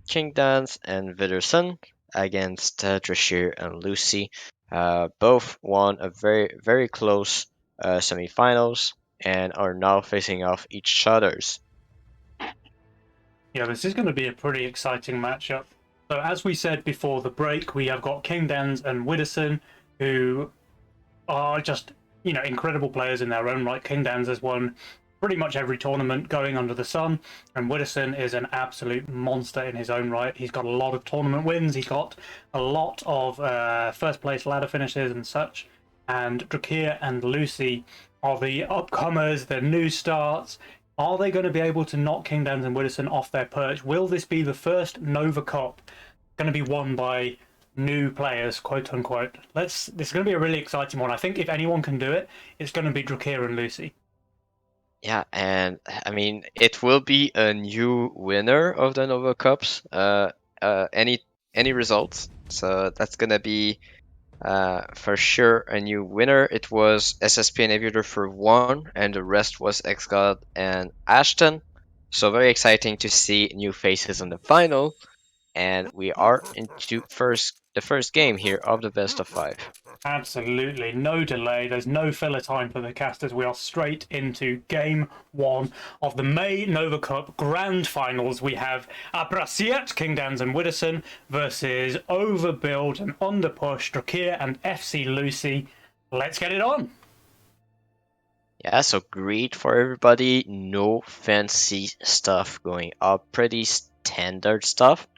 Kingdanzz and Widderson against Drachir and Lucy. Both won a very close semifinals and are now facing off each other's. Yeah, this is going to be a pretty exciting matchup. So as we said before the break, we have got Kingdanzz and Widderson, who are just, incredible players in their own right. Kingdanzz has won pretty much every tournament going under the sun, and Widderson is an absolute monster in his own right. He's got a lot of tournament wins, he's got a lot of first place ladder finishes and such, and Drachir and Lucy are the upcomers, the new starts. Are they going to be able to knock Kingdanzz and Widderson off their perch? Will this be the first Nova Cup going to be won by new players, quote unquote? This is going to be a really exciting one. I think if anyone can do it, it's going to be Drachir and Lucy. Yeah, and I mean it will be a new winner of the Nova Cups. Any results, so that's gonna be for sure a new winner. It was SSP and Aviator for one, and the rest was X-God and Ashton. So very exciting to see new faces in the final. And we are into the first game here of the best of 5. Absolutely, no delay. There's no filler time for the casters. We are straight into game 1 of the May Nova Cup Grand Finals. We have Abrasiert, Kingdanzz and Widderson versus Overbuild and Underpush, Drachir and FC Lucy. Let's get it on. Yeah, so great for everybody. No fancy stuff going up. Pretty standard stuff.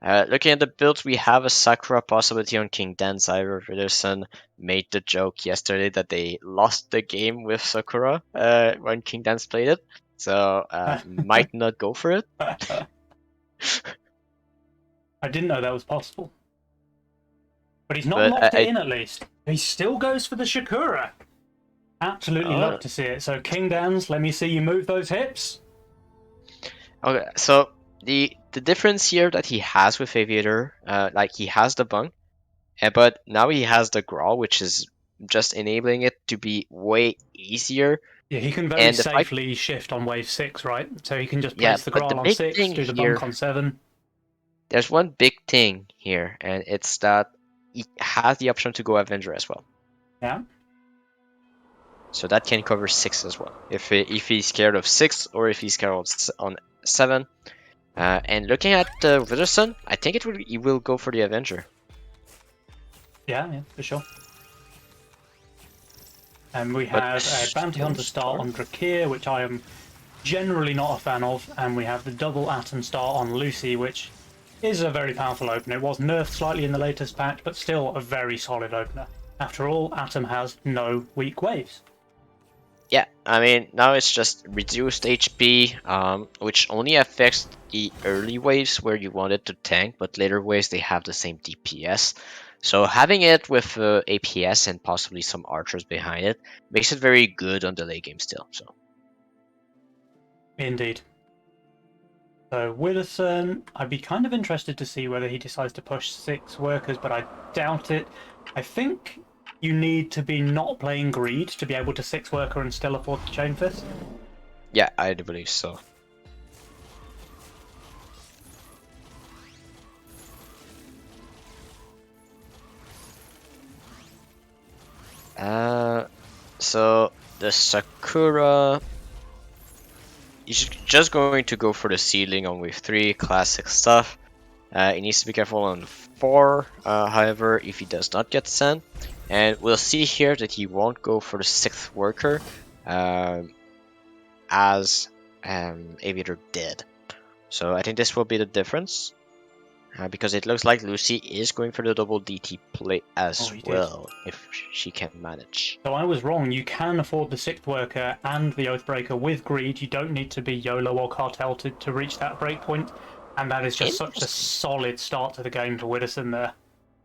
Looking at the builds, we have a Sakura possibility on Kingdanzz. Widderson made the joke yesterday that they lost the game with Sakura when Kingdanzz played it. So might not go for it. I didn't know that was possible. But he's not locked it in at least. He still goes for the Sakura. Absolutely love to see it. So Kingdanzz, let me see you move those hips. Okay, so the difference here that he has with Aviator, like he has the bunk, but now he has the Grawl, which is just enabling it to be way easier. Yeah, he can very safely shift on wave 6, right? So he can just place the Grawl on 6, do the bunk on 7. There's one big thing here, and it's that he has the option to go Avenger as well. Yeah. So that can cover 6 as well, if he's scared of 6 or if he's scared on 7. And looking at Widderson, I think he will go for the Avenger. Yeah, for sure. And we have a Bounty Hunter star on Drachir, which I am generally not a fan of, and we have the double Atom star on Lucy, which is a very powerful opener. It was nerfed slightly in the latest patch, but still a very solid opener. After all, Atom has no weak waves. Yeah, I mean, now it's just reduced HP, which only affects the early waves where you want it to tank, but later waves they have the same DPS. So having it with APS and possibly some archers behind it makes it very good on the late game still. So. Indeed. So Widderson, I'd be kind of interested to see whether he decides to push 6 workers, but I doubt it. I think you need to be not playing Greed to be able to 6 worker and still afford the Chain Fist. Yeah, I do believe so. So the Sakura, he's just going to go for the seedling on wave 3, classic stuff. He needs to be careful on 4, however, if he does not get sent. And we'll see here that he won't go for the 6th worker, as Aviator did. So I think this will be the difference. Because it looks like Lucy is going for the double DT play as well, if she can manage. So I was wrong. You can afford the 6th worker and the Oathbreaker with Greed. You don't need to be YOLO or Cartel to reach that breakpoint. And that is just such a solid start to the game for Widderson there.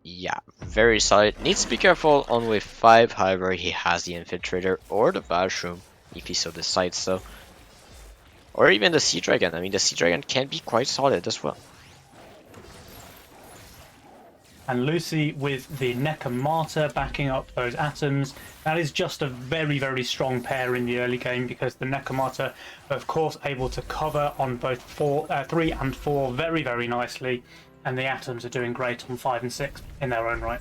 Yeah, very solid. Needs to be careful on wave 5, however he has the Infiltrator or the Bashroom, if he so decides so. Or even the Sea Dragon. I mean, the Sea Dragon can be quite solid as well. And Lucy with the Necromata backing up those atoms. That is just a very, very strong pair in the early game because the Necromata, of course, able to cover on both 3 and 4 very, very nicely. And the atoms are doing great on 5 and 6 in their own right.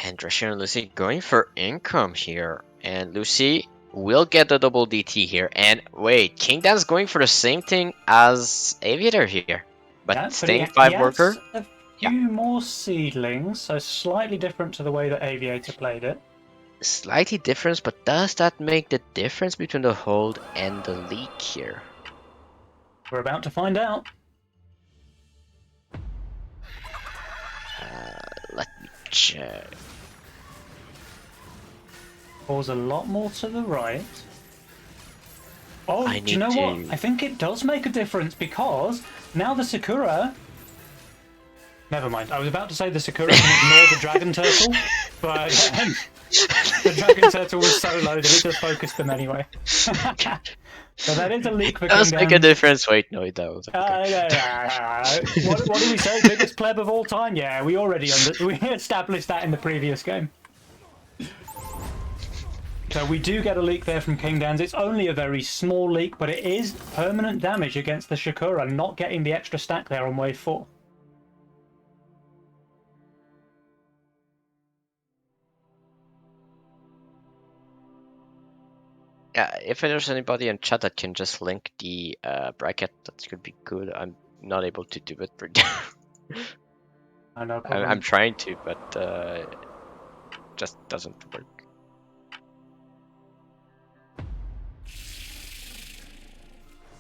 And Drachir and Lucy going for income here. And Lucy will get the double DT here. And wait, Kingdanzz going for the same thing as Aviator here. But Yeah, staying he 5 has worker. a few more seedlings, so slightly different to the way that Aviator played it. Slightly different, but does that make the difference between the hold and the leak here? We're about to find out. Let me check. Falls a lot more to the right. Oh, I do you know need what? to- I think it does make a difference because now the Sakura... Never mind. I was about to say the Sakura can ignore the Dragon Turtle, but the Dragon Turtle was so low that it just focused them anyway. So that is a leak for It does make a Kingdanzz. difference. Wait, no, it doesn't. Okay. What did we say? Biggest pleb of all time? Yeah, we established that in the previous game. So we do get a leak there from Kingdanzz. It's only a very small leak, but it is permanent damage against the Shakura, not getting the extra stack there on wave 4. Yeah, if there's anybody in chat that can just link the bracket, that could be good. I'm not able to do it right now. No I'm problem. trying to, but it just doesn't work.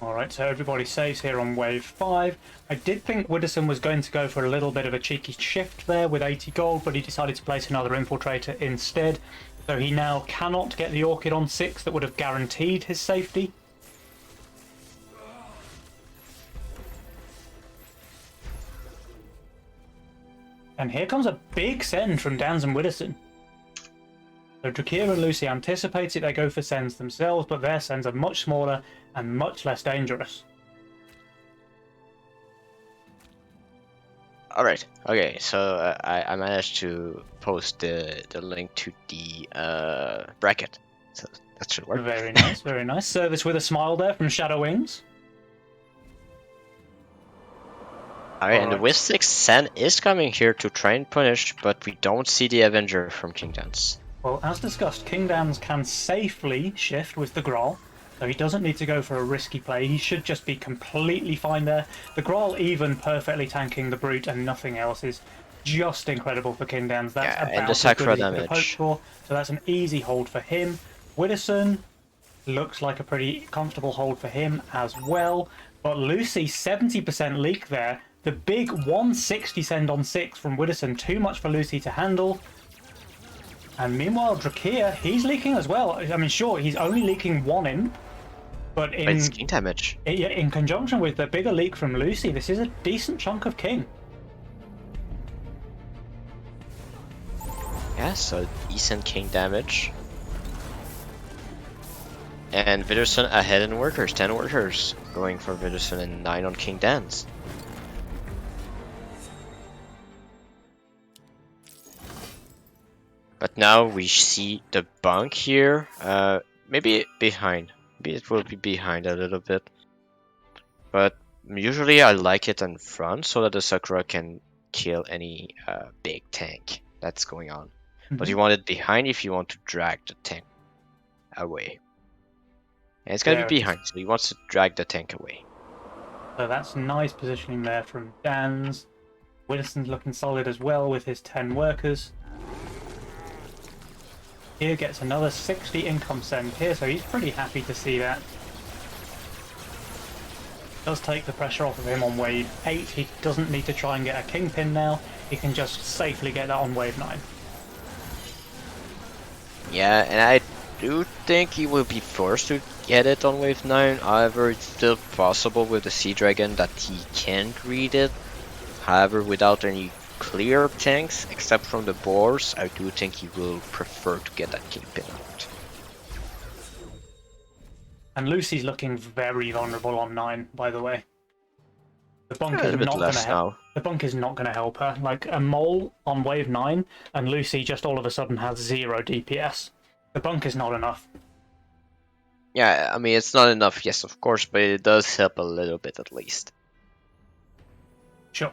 Alright, so everybody saves here on wave 5. I did think Widderson was going to go for a little bit of a cheeky shift there with 80 gold, but he decided to place another Infiltrator instead. So he now cannot get the Orchid on 6 that would have guaranteed his safety. And here comes a big send from Danz and Widderson. So Drachir and Lucy anticipate it, they go for sends themselves, but their sends are much smaller and much less dangerous. Alright, okay, so I managed to post the link to the bracket, so that should work. Very nice, very nice. Service with a smile there from Shadowings. Alright, and the Alright. Wisp 6 Sen is coming here to try and punish, but we don't see the Avenger from Kingdanzz. Well, as discussed, Kingdanzz can safely shift with the Grawl, so he doesn't need to go for a risky play. He should just be completely fine there. The Grawl even perfectly tanking the Brute and nothing else is just incredible for Kingdanzz. That's Yeah, about and the as Sakura good as he could have hoped damage. for, so that's an easy hold for him. Widderson looks like a pretty comfortable hold for him as well, but Lucy, 70% leak there. The big 160 send on 6 from Widderson, too much for Lucy to handle. And meanwhile, Drachir, he's leaking as well. I mean, sure, he's only leaking 1 imp, but It's king damage. in conjunction with the bigger leak from Lucy, this is a decent chunk of king. Yeah, so decent king damage. And Widderson ahead in workers, 10 workers going for Widderson and 9 on Kingdanzz. But now we see the bunk here, maybe behind. Maybe it will be behind a little bit. But usually I like it in front so that the Sakura can kill any big tank that's going on. But you want it behind if you want to drag the tank away. And it's gonna be behind, so he wants to drag the tank away. So that's nice positioning there from Danz. Widderson's looking solid as well with his 10 workers. Here gets another 60 income send here, so he's pretty happy to see that. Does take the pressure off of him on wave 8. He doesn't need to try and get a kingpin now. He can just safely get that on wave 9. Yeah, and I do think he will be forced to get it on wave 9. However, it's still possible with the Sea Dragon that he can read it. However, without any clear tanks, except from the boars, I do think he will prefer to get that kingpin out. And Lucy's looking very vulnerable on 9, by the way. The bunk A is little bit not going to less help. now. The bunk is not going to help her. Like a mole on wave 9, and Lucy just all of a sudden has 0 DPS. The bunk is not enough. Yeah, I mean, it's not enough, yes, of course, but it does help a little bit at least. Sure.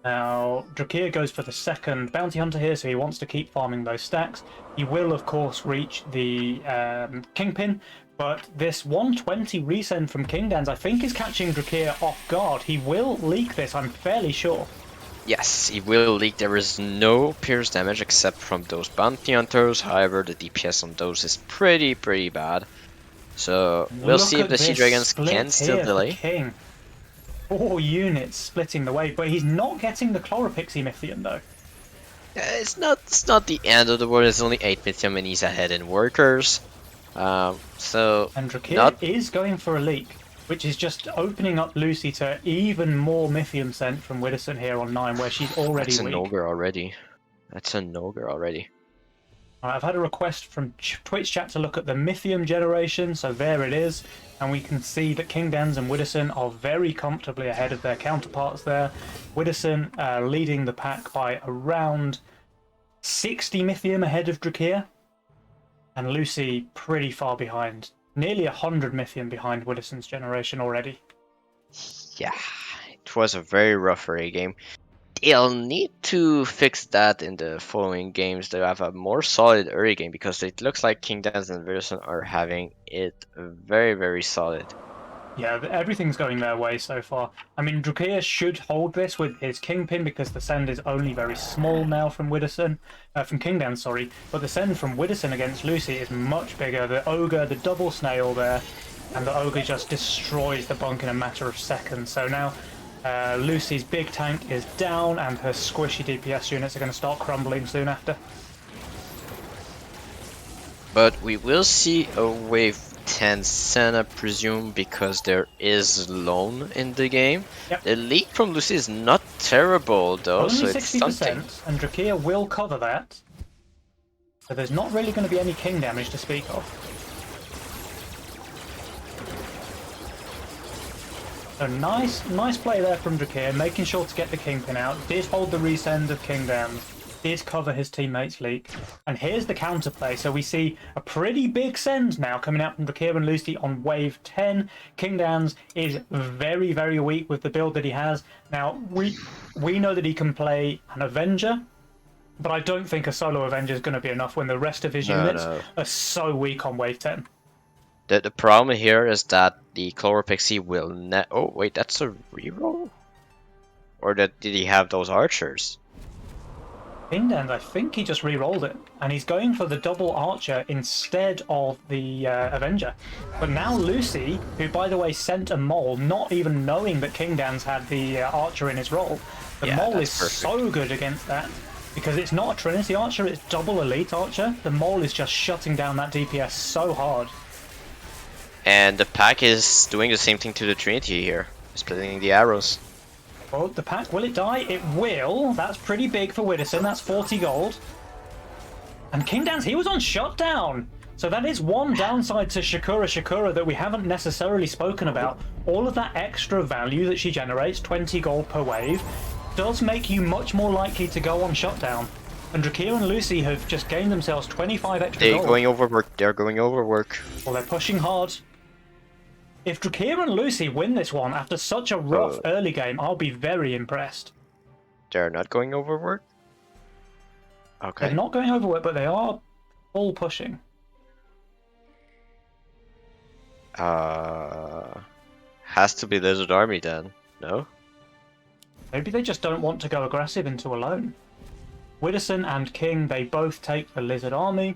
Now, Drachir goes for the second bounty hunter here, so he wants to keep farming those stacks. He will, of course, reach the Kingpin, but this 120 resend from Kingdanzz, I think, is catching Drachir off guard. He will leak this, I'm fairly sure. Yes, it will leak. There is no pierce damage except from those bounty hunters. However, the DPS on those is pretty bad. So we'll see if the Sea Dragons can still delay. King. 4 units splitting the wave, but he's not getting the Chloropixie Mythium though. It's not the end of the world. It's only 8 Mythium and he's ahead in workers. So And Drachir is going for a leak, which is just opening up Lucy to even more Mythium sent from Widderson here on 9, where she's already that's weak. an ogre already. That's an ogre already. I've had a request from Twitch chat to look at the Mythium generation, so there it is. And we can see that Kingdanzz and Widderson are very comfortably ahead of their counterparts there. Widderson leading the pack by around 60 Mythium ahead of Drachir. And Lucy pretty far behind. Nearly 100 Mythium behind Widderson's generation already. Yeah, it was a very rough early game. They'll need to fix that in the following games. They'll have a more solid early game because it looks like Kingdanzz and Widderson are having it very solid. Yeah, everything's going their way so far. I mean, Drachir should hold this with his Kingpin because the send is only very small now from Widderson, from Kingdanzz, sorry. But the send from Widderson against Lucy is much bigger. The Ogre, the double snail there, and the Ogre just destroys the bunk in a matter of seconds. So now Lucy's big tank is down and her squishy DPS units are going to start crumbling soon after. But we will see a wave 10 send, I presume, because there is Lone in the game. Yep. The leak from Lucy is not terrible though, Only so it's 60%, something. and Drachir will cover that. So there's not really going to be any king damage to speak of. So nice play there from Drachir, making sure to get the Kingpin out. Did hold the resend of Kingdanzz. Did cover his teammate's leak. And here's the counterplay. So we see a pretty big send now coming out from Drachir and Lucy on wave 10. Kingdanzz is very weak with the build that he has. Now, we know that he can play an Avenger, but I don't think a solo Avenger is going to be enough when the rest of his units are so weak on wave 10. The problem here is that the Chloropixie will net. Oh wait, that's a reroll? Or did he have those archers? Kingdanzz, I think he just re-rolled it, and he's going for the double archer instead of the Avenger. But now Lucy, who by the way sent a mole, not even knowing that Kingdanzz had the archer in his role, the mole is perfect. So good against that, because it's not a Trinity archer, it's double elite archer. The mole is just shutting down that DPS so hard. And the pack is doing the same thing to the Trinity here, splitting the arrows. Well, the pack, will it die? It will. That's pretty big for Widderson. That's 40 gold. And Kingdanzz, he was on shutdown. So that is one downside to Shakura that we haven't necessarily spoken about. All of that extra value that she generates, 20 gold per wave, does make you much more likely to go on shutdown. And Drachir and Lucy have just gained themselves 25 extra gold. They're going overwork. They're going overwork. Well, they're pushing hard. If Drachir and Lucy win this one after such a rough early game, I'll be very impressed. They're not going overwork? Okay. They're not going overwork, but they are full pushing. Has to be Lizard Army then, no? Maybe they just don't want to go aggressive into Alone. Widderson and King, they both take the Lizard Army.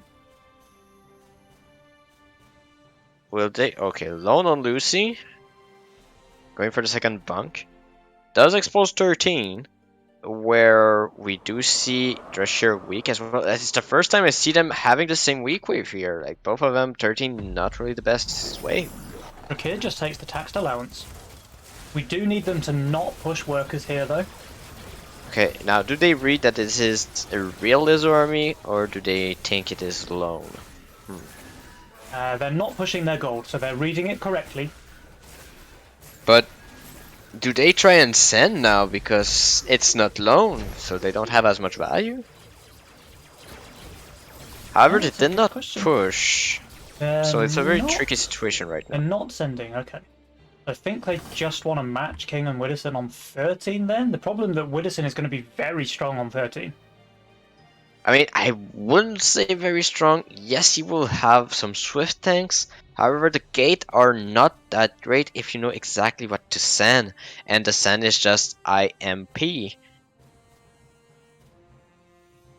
Will they? Okay, Lone on Lucy. Going for the second bunk. Does expose 13, where we do see Drachir weak as well. It's the first time I see them having the same weak wave here. Like, both of them, 13, not really the best wave. Drachir just takes the taxed allowance. We do need them to not push workers here, though. Okay, now, do they read that this is a real Lizard Army, or do they think it is Lone? They're not pushing their gold, so they're reading it correctly. But Do they try and send now because it's not loan, so they don't have as much value? However, they That's a did good not question. push, so it's a very tricky situation right They're now. not sending, okay. I think they just want to match King and Widderson on 13 then. The problem that Widderson is going to be very strong on 13. I mean, I wouldn't say very strong. Yes, he will have some swift tanks. However, the gate are not that great if you know exactly what to send, and the send is just IMP.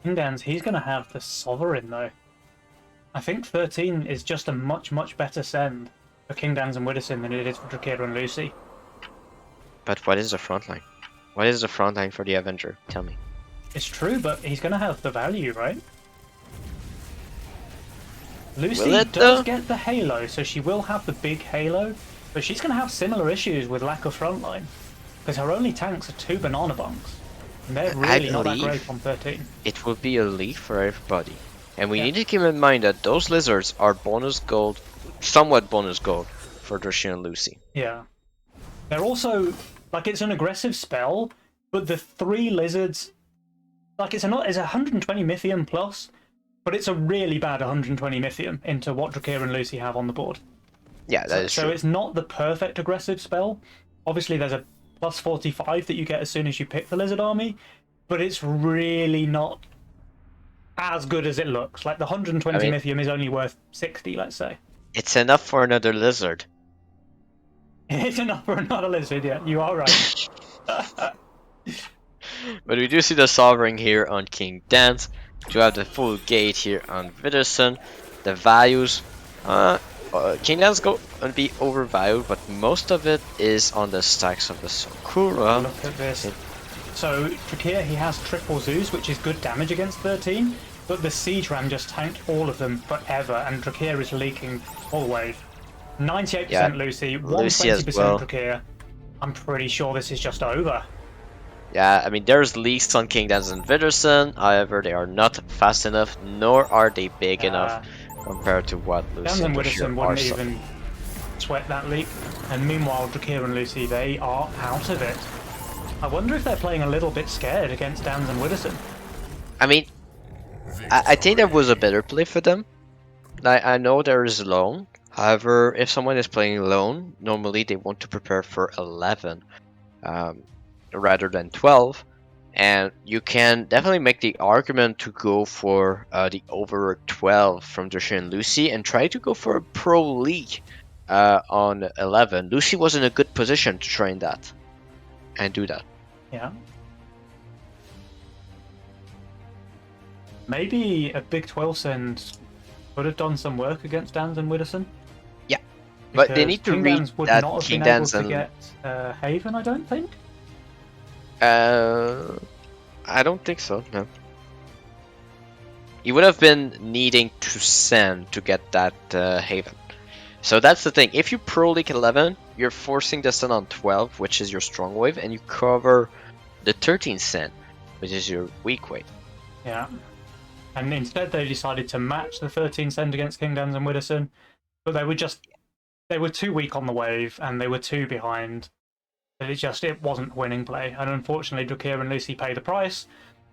Kingdanzz, he's going to have the Sovereign though. I think 13 is just a much, much better send for Kingdanzz and Widderson than it is for Drachir and Lucy. But what is the front line? What is the front line for the Avenger? Tell me. It's true, but he's going to have the value, right? Lucy does get the halo, so she will have the big halo, but she's going to have similar issues with lack of frontline, because her only tanks are 2 banana bunks, and they're really not that great on 13. It will be a leaf for everybody. And we need to keep in mind that those lizards are bonus gold, somewhat bonus gold, for Drachir and Lucy. Yeah. They're also, like, it's an aggressive spell, but the 3 lizards, like, it's a 120 Mythium plus, but it's a really bad 120 Mythium into what Drachir and Lucy have on the board. Yeah, that is true. So it's not the perfect aggressive spell. Obviously, there's a plus 45 that you get as soon as you pick the lizard army, but it's really not as good as it looks. Like, the 120 Mythium is only worth 60, let's say. It's enough for another lizard. It's enough for another lizard, yeah, you are right. But we do see the Sovereign here on Kingdanzz. Do have the full gate here on Widderson. The values, Kingdanzz go and be overvalued, but most of it is on the stacks of the Sakura. Look at this. So Drachir, he has triple Zeus, which is good damage against 13, but the Siege Ram just tanked all of them forever, and Drachir is leaking all wave. 98% Lucy, 120% Drachir. I'm pretty sure this is just over. Yeah, I mean, there's leaks on Kingdanzz and Widderson, however, they are not fast enough, nor are they big enough compared to what Lucy and Widderson wouldn't even sweat that leak, and meanwhile, Drachir and Lucy, they are out of it. I wonder if they're playing a little bit scared against Danz and Widderson. I mean, I think there was a better play for them. I know there is lone, however, if someone is playing lone, normally they want to prepare for 11. Rather than 12, and you can definitely make the argument to go for the over 12 from Drachir and Lucy and try to go for a pro league on 11. Lucy was in a good position to train that and do that. Yeah. Maybe a big 12 send would have done some work against Danz and Widderson. Yeah, but they need to read that Kingdanzz would not have been able to get Haven, I don't think. I don't think so, no. You would have been needing to send to get that Haven. So that's the thing. If you Pro League 11, you're forcing the send on 12, which is your strong wave, and you cover the 13 send, which is your weak wave. Yeah. And instead they decided to match the 13 send against Kingdanzz and Widderson, but they were too weak on the wave, and they were too behind. It wasn't winning play, and unfortunately Drachir and Lucy pay the price.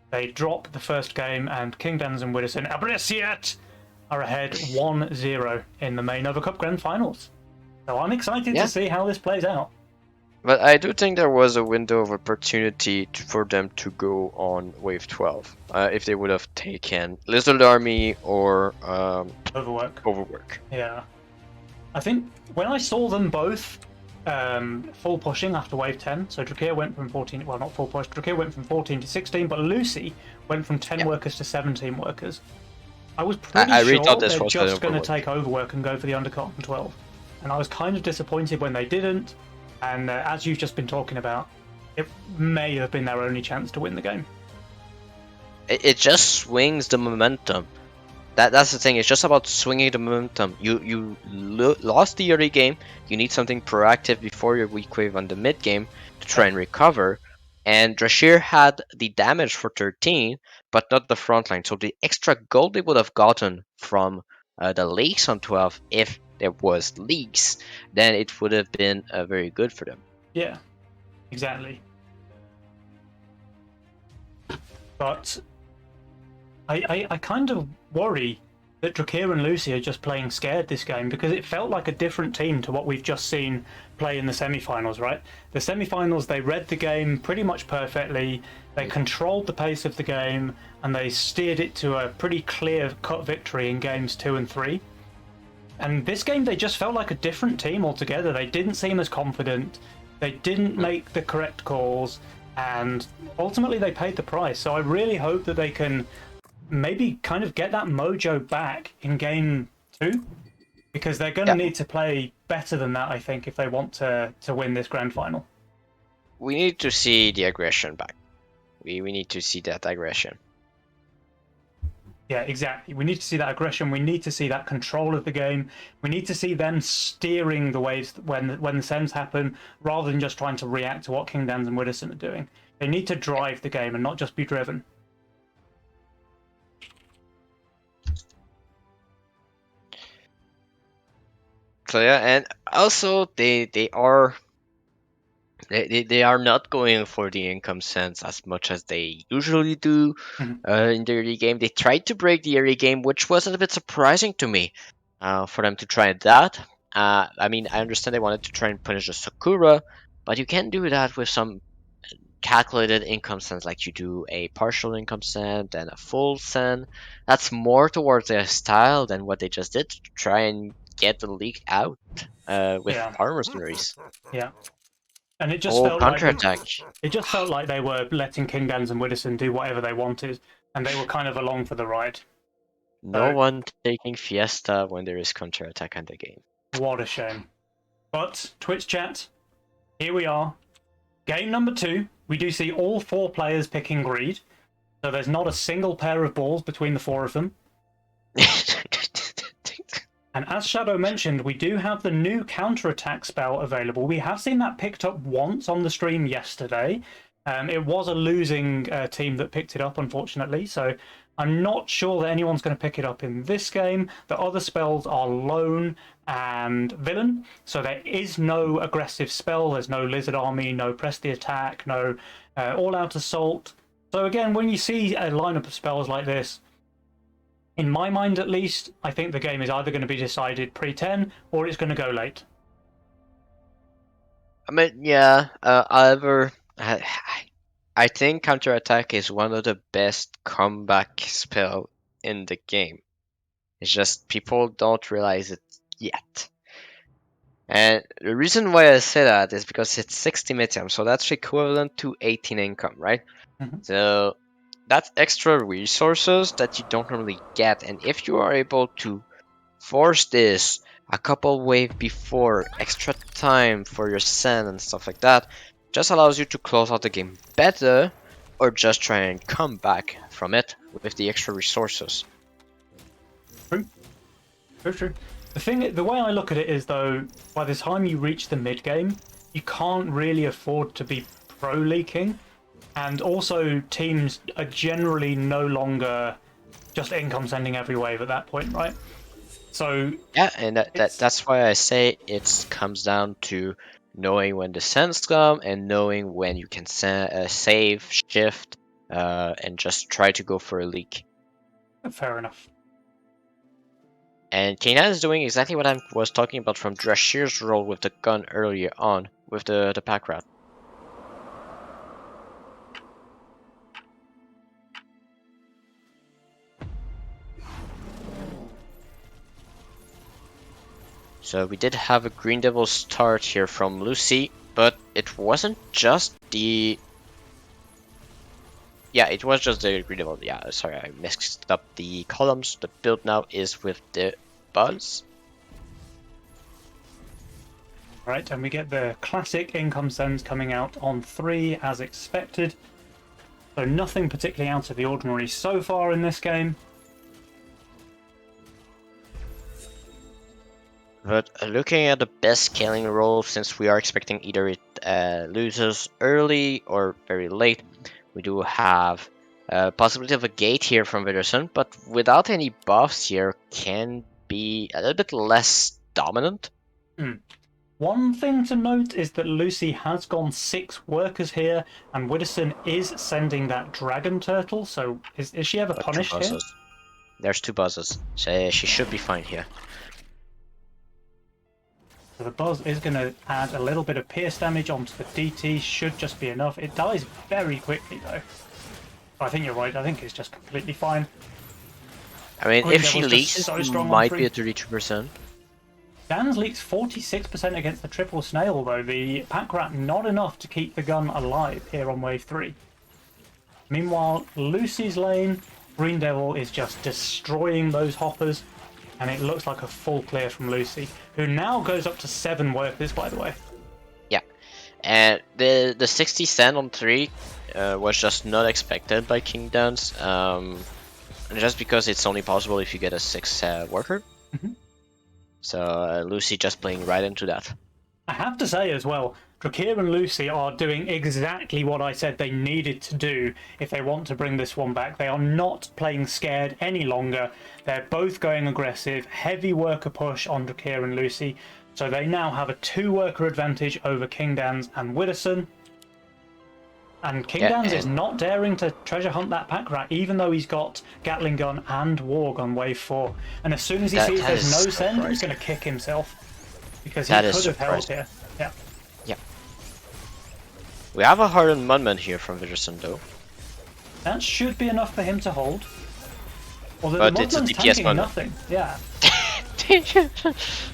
They drop the first game, and Kingdanzz and Widderson Abrasiert are ahead 1-0 in the main Overcup Grand Finals. So I'm excited to see how this plays out. But I do think there was a window of opportunity for them to go on wave 12 if they would have taken Lizard Army or Overwork. Yeah. I think when I saw them both full pushing after wave 10, so Drachir went from 14, well, not full push, Drachir went from 14 to 16, but Lucy went from 10 workers to 17 workers. I was pretty sure they're just going to take Overwork and go for the undercut on 12. And I was kind of disappointed when they didn't, and as you've just been talking about, it may have been their only chance to win the game. It just swings the momentum. That's the thing. It's just about swinging the momentum. You lost the early game. You need something proactive before your weak wave on the mid game to try and recover. And Drachir had the damage for 13, but not the front line. So the extra gold they would have gotten from the leaks on 12, if there was leaks, then it would have been very good for them. Yeah. Exactly. But I kind of worry that Drachir and Lucy are just playing scared this game, because it felt like a different team to what we've just seen play in the semi-finals, right? The semi-finals, they read the game pretty much perfectly, they controlled the pace of the game, and they steered it to a pretty clear-cut victory in games 2 and 3. And this game, they just felt like a different team altogether. They didn't seem as confident, they didn't make the correct calls, and ultimately they paid the price. So I really hope that they can maybe kind of get that mojo back in game 2, because they're going to Yeah, need to play better than that, I think, if they want to win this grand final. we need to see the aggression back. We need to see that aggression. Yeah, exactly. We need to see that aggression. We need to see that control of the game. We need to see them steering the waves when the sems happen, rather than just trying to react to what Kingdanzz and Widderson are doing. They need to drive the game and not just be driven. So yeah, and also they are not going for the income sense as much as they usually do Mhm. in the early game. They tried to break the early game, which was a little bit surprising to me for them to try that. I mean, I understand they wanted to try and punish the Sakura, but you can't do that with some calculated income sense like you do a partial income send and a full send. That's more towards their style than what they just did to try and get the league out with Yeah, power mercenaries. yeah. And it just Oh, felt like counterattack. they were letting Kingdanzz and Widderson do whatever they wanted, and they were kind of along for the ride. No So one taking Fiesta when there is counterattack in the game. what a shame. But Twitch chat, here we are. Game number 2. We do see all 4 players picking greed. So there's not a single pair of balls between the 4 of them. And as Shadow mentioned, we do have the new counterattack spell available. We have seen that picked up once on the stream yesterday. It was a losing team that picked it up, unfortunately. So I'm not sure that anyone's going to pick it up in this game. The other spells are Lone and Villain. So there is no aggressive spell. There's no Lizard Army, no Press the Attack, no All-Out Assault. So again, when you see a lineup of spells like this, in my mind at least, I think the game is either going to be decided pre-10 or it's going to go late. I mean, yeah. However, I think counterattack is one of the best comeback spell in the game. It's just people don't realize it yet. And the reason why I say that is because it's 60 mitium, so that's equivalent to 18 income, right? Mhm. So that's extra resources that you don't normally get. And if you are able to force this a couple wave before, extra time for your send and stuff like that, just allows you to close out the game better, or just try and come back from it with the extra resources. True. True. The way I look at it is, though, by the time you reach the mid game, you can't really afford to be pro leaking, and also teams are generally no longer just income sending every wave at that point, right? So Yeah, and that's why I say it comes down to knowing when the sends come and knowing when you can save, shift, and just try to go for a leak. fair enough. And Kingdanzz is doing exactly what I was talking about from Drachir's role with the gun earlier on, with the pack rat. So we did have a Green Devil start here from Lucy, but it wasn't just the... Yeah, it was just the Green Devil. Yeah, sorry, I mixed up the columns. The build now is with the Buzz. Right, and we get the classic income sends coming out on 3 as expected. So nothing particularly out of the ordinary so far in this game. But looking at the best scaling role, since we are expecting either it loses early or very late, we do have a possibility of a gate here from Widderson, but without any buffs here, can be a little bit less dominant. One thing to note is that Lucy has gone 6 workers here, and Widderson is sending that dragon turtle, so is she ever But 2 punished here? buzzes. There's 2 buzzes. So she should be fine here. So the buzz is going to add a little bit of pierce damage onto the DT, should just be enough. It dies very quickly though. I think you're right, I think it's just completely fine. I mean, Green if she Devil's leaks, just so strong on might free. be at 32%. Dan's leaks 46% against the triple snail though. The pack rat not enough to keep the gun alive here on wave 3. Meanwhile, Lucy's lane, Green Devil is just destroying those hoppers, and it looks like a full clear from Lucy, who now goes up to 7 workers, by the way. Yeah, and the 60 cent on 3 was just not expected by Kingdanzz, just because it's only possible if you get a 6 worker. So Lucy just playing right into that. I have to say as well, Drachir and Lucy are doing exactly what I said they needed to do if they want to bring this one back. They are not playing scared any longer. They're both going aggressive, heavy worker push on Drachir and Lucy. So they now have a 2 worker advantage over Kingdanzz and Widderson. And Kingdanzz is not daring to treasure hunt that pack rat, even though he's got Gatling gun and Warg on wave 4. And as soon as he sees there's no send, he's going to kick himself. Because he could have held here. Yeah. Yeah. We have a hardened Mudman here from Widderson though. That should be enough for him to hold. Although But the it's a Mudman's DPS tanking Mudman. nothing. Yeah.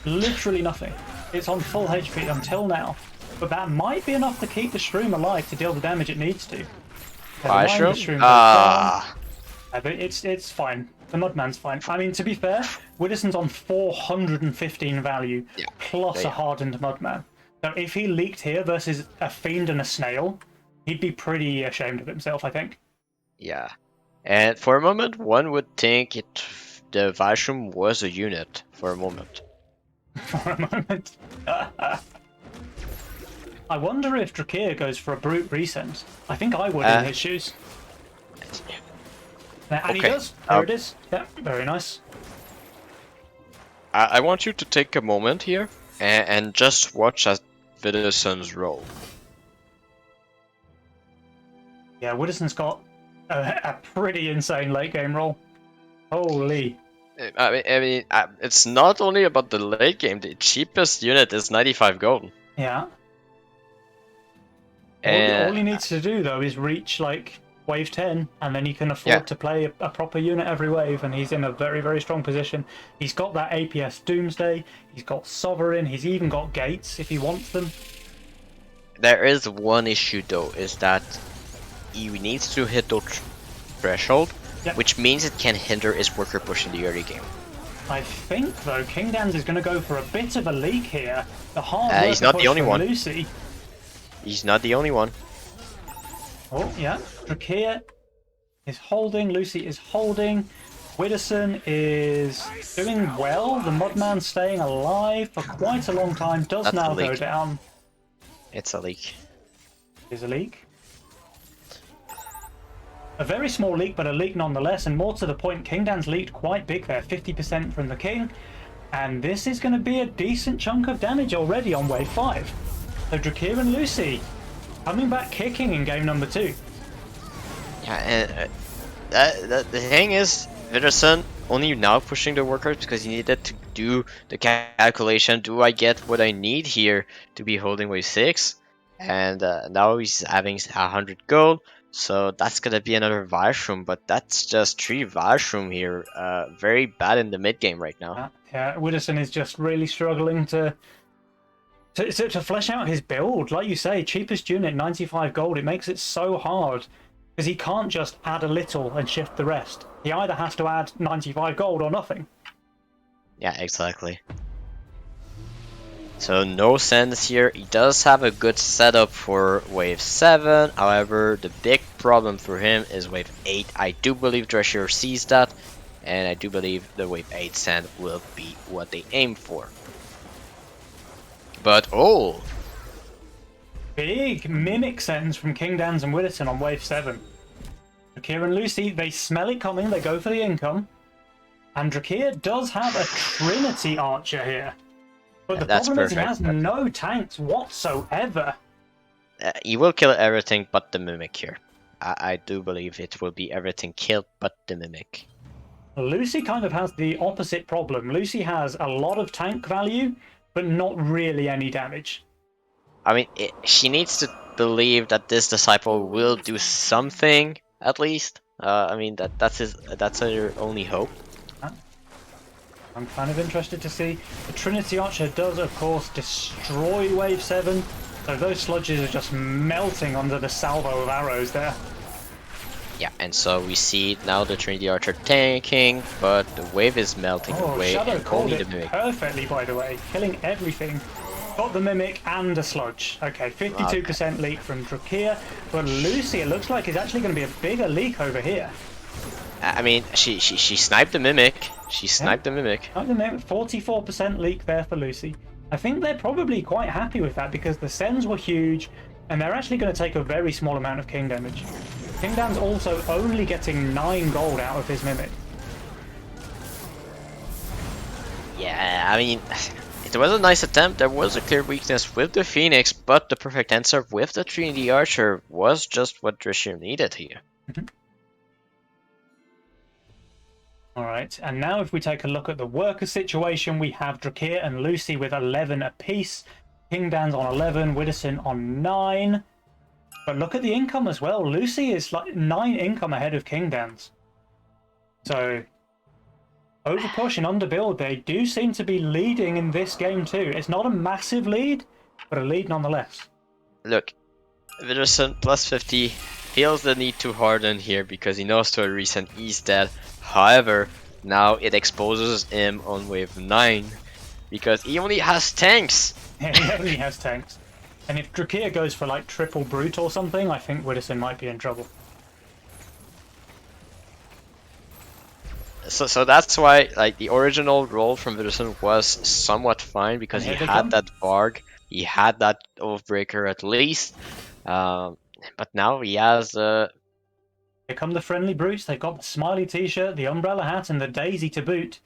Literally nothing. It's on full HP until now. But that might be enough to keep the Shroom alive to deal the damage it needs to. Fire Shroom? Shroom? Ah. But it's fine. The Mudman's fine. I mean, to be fair, Widderson's on 415 value, plus a hardened Mudman. So if he leaked here versus a Fiend and a Snail, he'd be pretty ashamed of himself, I think. Yeah. And for a moment, one would think the Vashroom was a unit for a moment. For a moment. I wonder if Drachir goes for a brute resend. I think I would in his shoes. And he does. There it is. Yeah, very nice. I want you to take a moment here and just watch as Widderson's roll. Yeah, Widderson's got a pretty insane late game roll. Holy. I mean, it's not only about the late game. The cheapest unit is 95 gold. Yeah. All he needs to do though is reach like wave 10, and then he can afford to play a proper unit every wave, and he's in a very, very strong position. He's got that APS Doomsday, he's got Sovereign, he's even got Gates if he wants them. There is one issue though, is that he needs to hit the threshold, which means it can hinder his worker push in the early game. I think though Kingdanzz is going to go for a bit of a leak here. The hard worker he's not push the only from one. Lucy. He's not the only one. Oh yeah, Drachir is holding, Lucy is holding, Widderson is doing well. The Mudman staying alive for quite a long time, does now go down. It's a leak. Is a leak. A very small leak, but a leak nonetheless, and more to the point, Kingdanzz leaked quite big there, 50% from the King, and this is going to be a decent chunk of damage already on wave 5. So Drachir and Lucy coming back kicking in game number 2. Yeah, and the thing is, Widderson only now pushing the workers because he needed to do the calculation. Do I get what I need here to be holding wave 6? And now he's having 100 gold, so that's gonna be another Vashroom, but that's just 3 Vashroom here. Very bad in the mid game right now. Yeah, Widderson is just really struggling to flesh out his build. Like you say, cheapest unit, 95 gold. It makes it so hard because he can't just add a little and shift the rest. He either has to add 95 gold or nothing. Yeah, exactly. So no sense here. He does have a good setup for wave 7. However, the big problem for him is wave 8. I do believe Drachir sees that, and I do believe the wave 8 send will be what they aim for. But oh, big mimic sends from Kingdanzz and Widderson on wave 7. Drachir and Lucy, they smell it coming, they go for the income. And Drachir does have a Trinity Archer here. But the That's problem is he perfect. has no tanks whatsoever. He will kill everything but the Mimic here. I do believe it will be everything killed but the Mimic. Lucy kind of has the opposite problem. Lucy has a lot of tank value, but not really any damage. I mean, she needs to believe that this disciple will do something at least. I mean that's her only hope. I'm kind of interested to see. The Trinity Archer does, of course, destroy Wave 7. So those sludges are just melting under the salvo of arrows there. Yeah, and so we see now the Trinity Archer tanking, but the wave is melting away. Shadow And called only it the Mimic. perfectly, by the way, killing everything. Got the Mimic and a sludge. Okay, 52% leak from Drachir, but Lucy, it looks like, is actually going to be a bigger leak over here. I mean, she sniped the Mimic. She sniped the Mimic. At the moment, 44% leak there for Lucy. I think they're probably quite happy with that because the sends were huge, and they're actually going to take a very small amount of king damage. Kingdanzz also only getting 9 gold out of his Mimic. Yeah, I mean, it was a nice attempt. There was a clear weakness with the Phoenix, but the perfect answer with the Trinity Archer was just what Drachir needed here. Alright, and now if we take a look at the worker situation, we have Drachir and Lucy with 11 apiece, Kingdanzz on 11, Widderson on 9. But look at the income as well. Lucy is like 9 income ahead of Kingdanzz. So, Overpush and Underbuild, they do seem to be leading in this game too. It's not a massive lead, but a lead nonetheless. Look, Widderson plus 50 feels the need to harden here because he knows to a reason he's dead. However, now it exposes him on wave 9 because he only has tanks. Yeah, he only has tanks. And if Drachir goes for like triple brute or something, I think Widderson might be in trouble. So that's why like the original roll from Widderson was somewhat fine because he had that Varg, he had that Oathbreaker at least, but now he has. Here come the friendly brutes. They've got the smiley t-shirt, the umbrella hat, and the daisy to boot.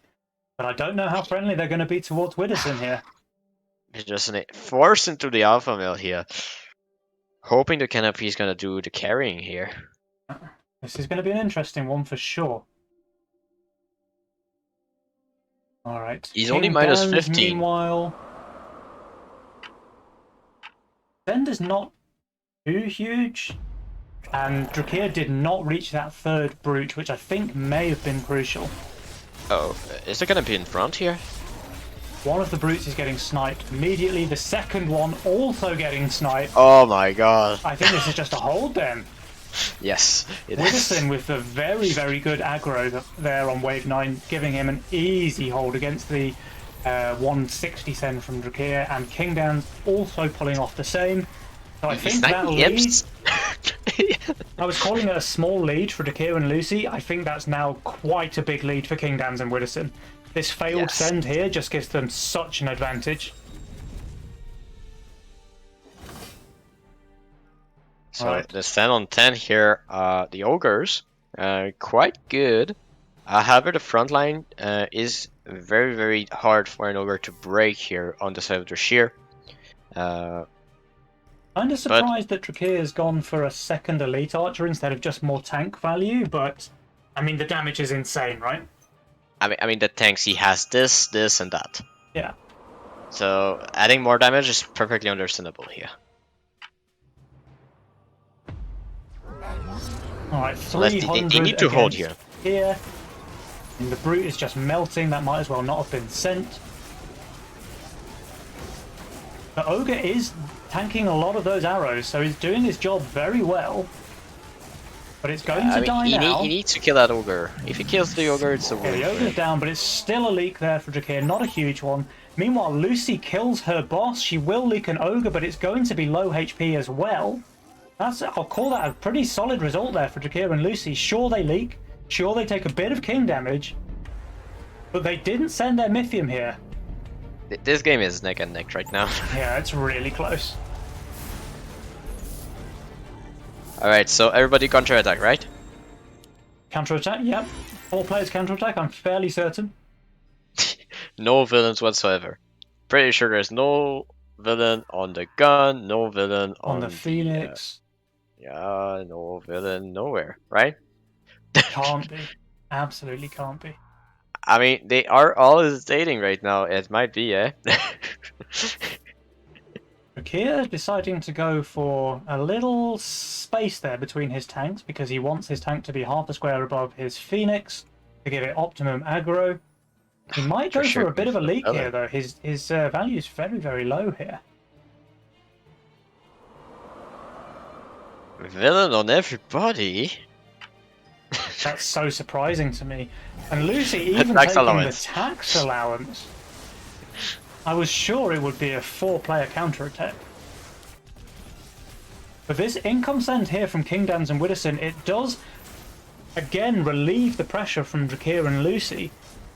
But I don't know how friendly they're going to be towards Widderson here. Widderson forced into the alpha mill here, hoping the canopy is going to do the carrying here. This is going to be an interesting one for sure. All right. He's only minus 15. Meanwhile, Bend is not too huge, and Drachir did not reach that third brute, which I think may have been crucial. Oh, is it going to be in front here? One of the brutes is getting sniped immediately. The second one also getting sniped. Oh my god. I think this is just a hold then. Yes, it is. Widderson with the very, very good aggro there on wave 9, giving him an easy hold against the 160 send from Drachir, and Kingdanzz also pulling off the same. So I think that lead... I was calling it a small lead for Drachir and Lucy. I think that's now quite a big lead for Kingdanzz and Widderson. This failed send here just gives them such an advantage. So the 10 on 10 here, the ogres, quite good. However, the front line is very, very hard for an ogre to break here on the side of Drachir. Kind of surprised that Drachir has gone for a second elite archer instead of just more tank value, but I mean the damage is insane, right? I mean the tanks, he has this, this, and that. Yeah. So adding more damage is perfectly understandable here. Alright, 300 they need to hold here. And the brute is just melting, that might as well not have been sent. The ogre is tanking a lot of those arrows, so he's doing his job very well. But it's going to die now. He needs to kill that ogre. If he kills the ogre, it's a win. The ogre's down, but it's still a leak there for Drachir, not a huge one. Meanwhile, Lucy kills her boss. She will leak an ogre, but it's going to be low HP as well. I'll call that a pretty solid result there for Drachir and Lucy. Sure, they leak. Sure, they take a bit of king damage. But they didn't send their Mythium here. This game is neck and neck right now. Yeah, it's really close. Alright, so everybody counter-attack, right? Counter-attack, yep. 4 players counter-attack, I'm fairly certain. No villains whatsoever. pretty sure there's no villain on the gun, no villain On the on Phoenix. yeah, no villain nowhere, right? Can't be. Absolutely can't be. I mean, they are all hesitating right now. It might be, eh? Drachir deciding to go for a little space there between his tanks because he wants his tank to be half a square above his Phoenix to give it optimum aggro. He might go for a bit of a leak here though. His value is very, very low here. Villain on everybody? That's so surprising to me. And Lucy even taking the tax allowance. I was sure it would be a 4-player counterattack. But this income send here from Kingdanzz and Widderson, it does again relieve the pressure from Drachir and Lucy.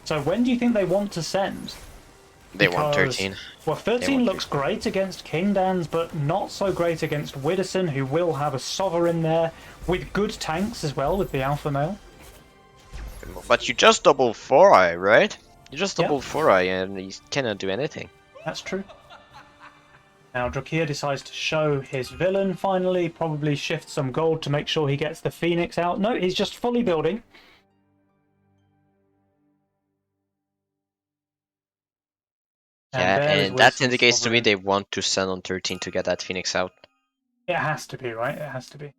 So when do you think they want to send? They want 13. Well, 13 looks great against Kingdanzz, but not so great against Widderson, who will have a Sovereign there, with good tanks as well, with the Alpha Male. But you just double 4-eye, right? You just double 4-eye and he cannot do anything. That's true. Now Drachir decides to show his villain finally, probably shift some gold to make sure he gets the Phoenix out. No, he's just fully building. Yeah, and that indicates to me they want to send on 13 to get that Phoenix out. It has to be, right? It has to be.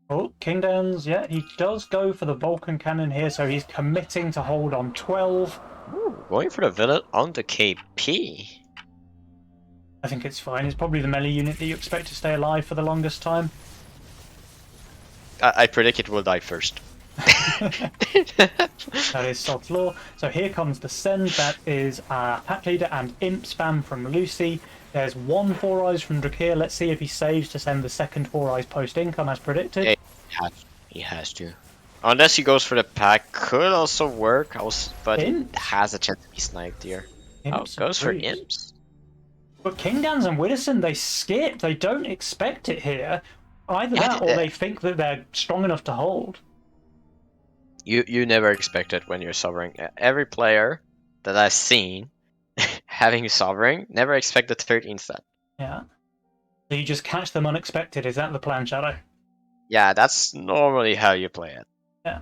Oh, Kingdanzz, yeah, he does go for the Vulcan Cannon here, so he's committing to hold on 12. Ooh, going for the villain on the KP. I think it's fine. It's probably the melee unit that you expect to stay alive for the longest time. I predict it will die first. That is Sod's Law. So here comes the send. That is Pack Leader and Imp spam from Lucy. There's 1 4-eyes from Drachir. Let's see if he saves to send the second 4-eyes post-income as predicted. Yeah, he has to. Unless he goes for the pack, could also work, but it has a chance to be sniped here. Imps goes for Imps. But Kingdanzz and Widderson, they skip. They don't expect it here. Either that or they think that they're strong enough to hold. You never expect it when you're Sovereign. Every player that I've seen having Sovereign never expected 13 set. Yeah. So you just catch them unexpected. Is that the plan, Shadow? Yeah, that's normally how you play it. Yeah.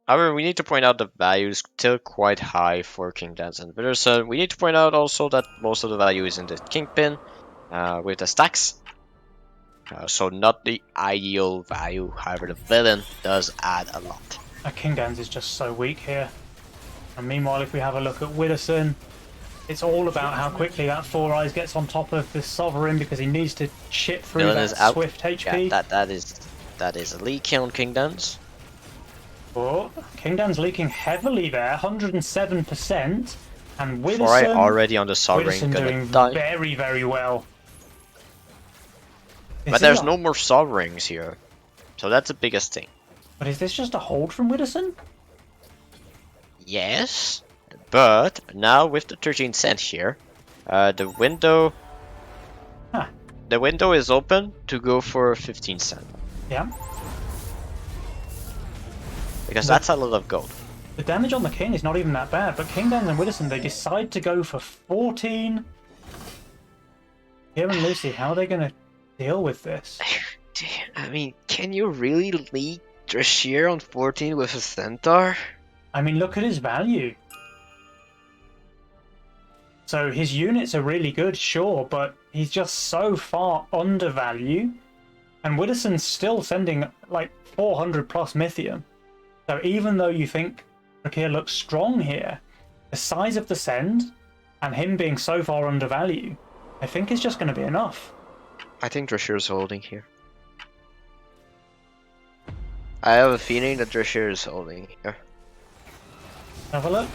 However, we need to point out the value is still quite high for Kingdanzz and Widderson. We need to point out also that most of the value is in the Kingpin with the stacks. So not the ideal value, however the villain does add a lot. Kingdanzz is just so weak here. And meanwhile, if we have a look at Widderson, it's all about how quickly that 4-eyes gets on top of the Sovereign because he needs to chip through villain that swift HP. Yeah, that is a leak on Kingdanzz. Oh, Kingdanzz leaking heavily there, 107%. And Widderson, 4-eye already on the Sovereign, doing die. very, very well. But there's no more Sovereigns here. So that's the biggest thing. But is this just a hold from Widderson? Yes. But now with the 13 cent here, the window is open to go for 15 cent. Yeah. Because that's a lot of gold. The damage on the King is not even that bad, but Kingdanzz and Widderson, they decide to go for 14. Here and Lucy, how are they going to deal with this? I mean, can you really lead Drachir on 14 with a Centaur? I mean, look at his value. So his units are really good, sure, but he's just so far under value. And Widderson's still sending like 400 plus Mythium. So even though you think Drachir looks strong here, the size of the send and him being so far under value, I think is just going to be enough. I think Drachir's holding here. I have a feeling that Drachir is holding here. Have a look.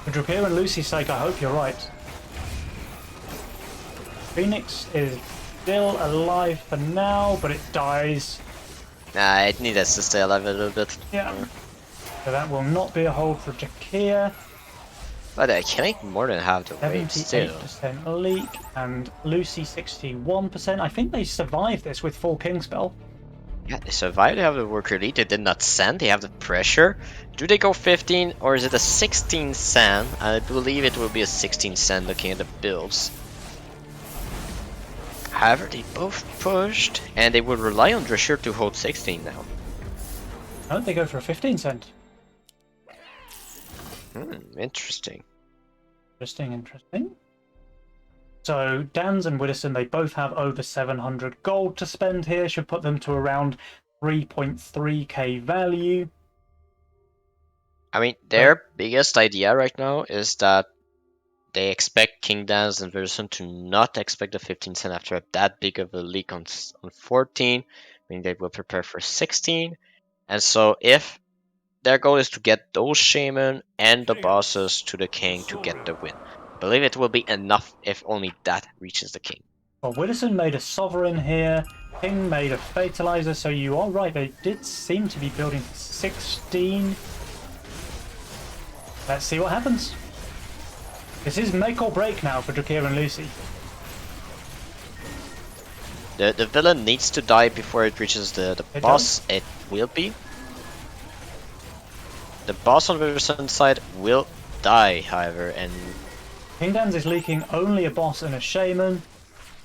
For Drachir and Lucy's sake, I hope you're right. Phoenix is still alive for now, but it dies. Nah, it needs to stay alive a little bit. Yeah. So that will not be a hold for Drachir. But I can make more than half the weight still. 78% leak, and Lucy 61%. I think they survived this with full King spell. Yeah, they survived. They have the worker lead. They did not send. They have the pressure. Do they go 15 or is it a 16 sand? I believe it will be a 16 sand looking at the builds. However, they both pushed and they would rely on Drachir to hold 16 now. Oh, they go for a 15 cent. Interesting. Interesting. So Danzz and Widderson, they both have over 700 gold to spend here. Should put them to around 3.3k value. I mean, their biggest idea right now is that they expect Kingdanzz and Widderson to not expect the 15 cent after that big of a leak on 14. I mean, they will prepare for 16. And so if their goal is to get those shaman and the bosses to the king to get the win. I believe it will be enough if only that reaches the king. Well, Widderson made a sovereign here. King made a fatalizer, so you are right. They did seem to be building 16. Let's see what happens. This is make or break now for Drachir and Lucy. The villain needs to die before it reaches the boss. It will be. The boss on the Widderson side will die, however, and Kingdanzz is leaking only a boss and a shaman.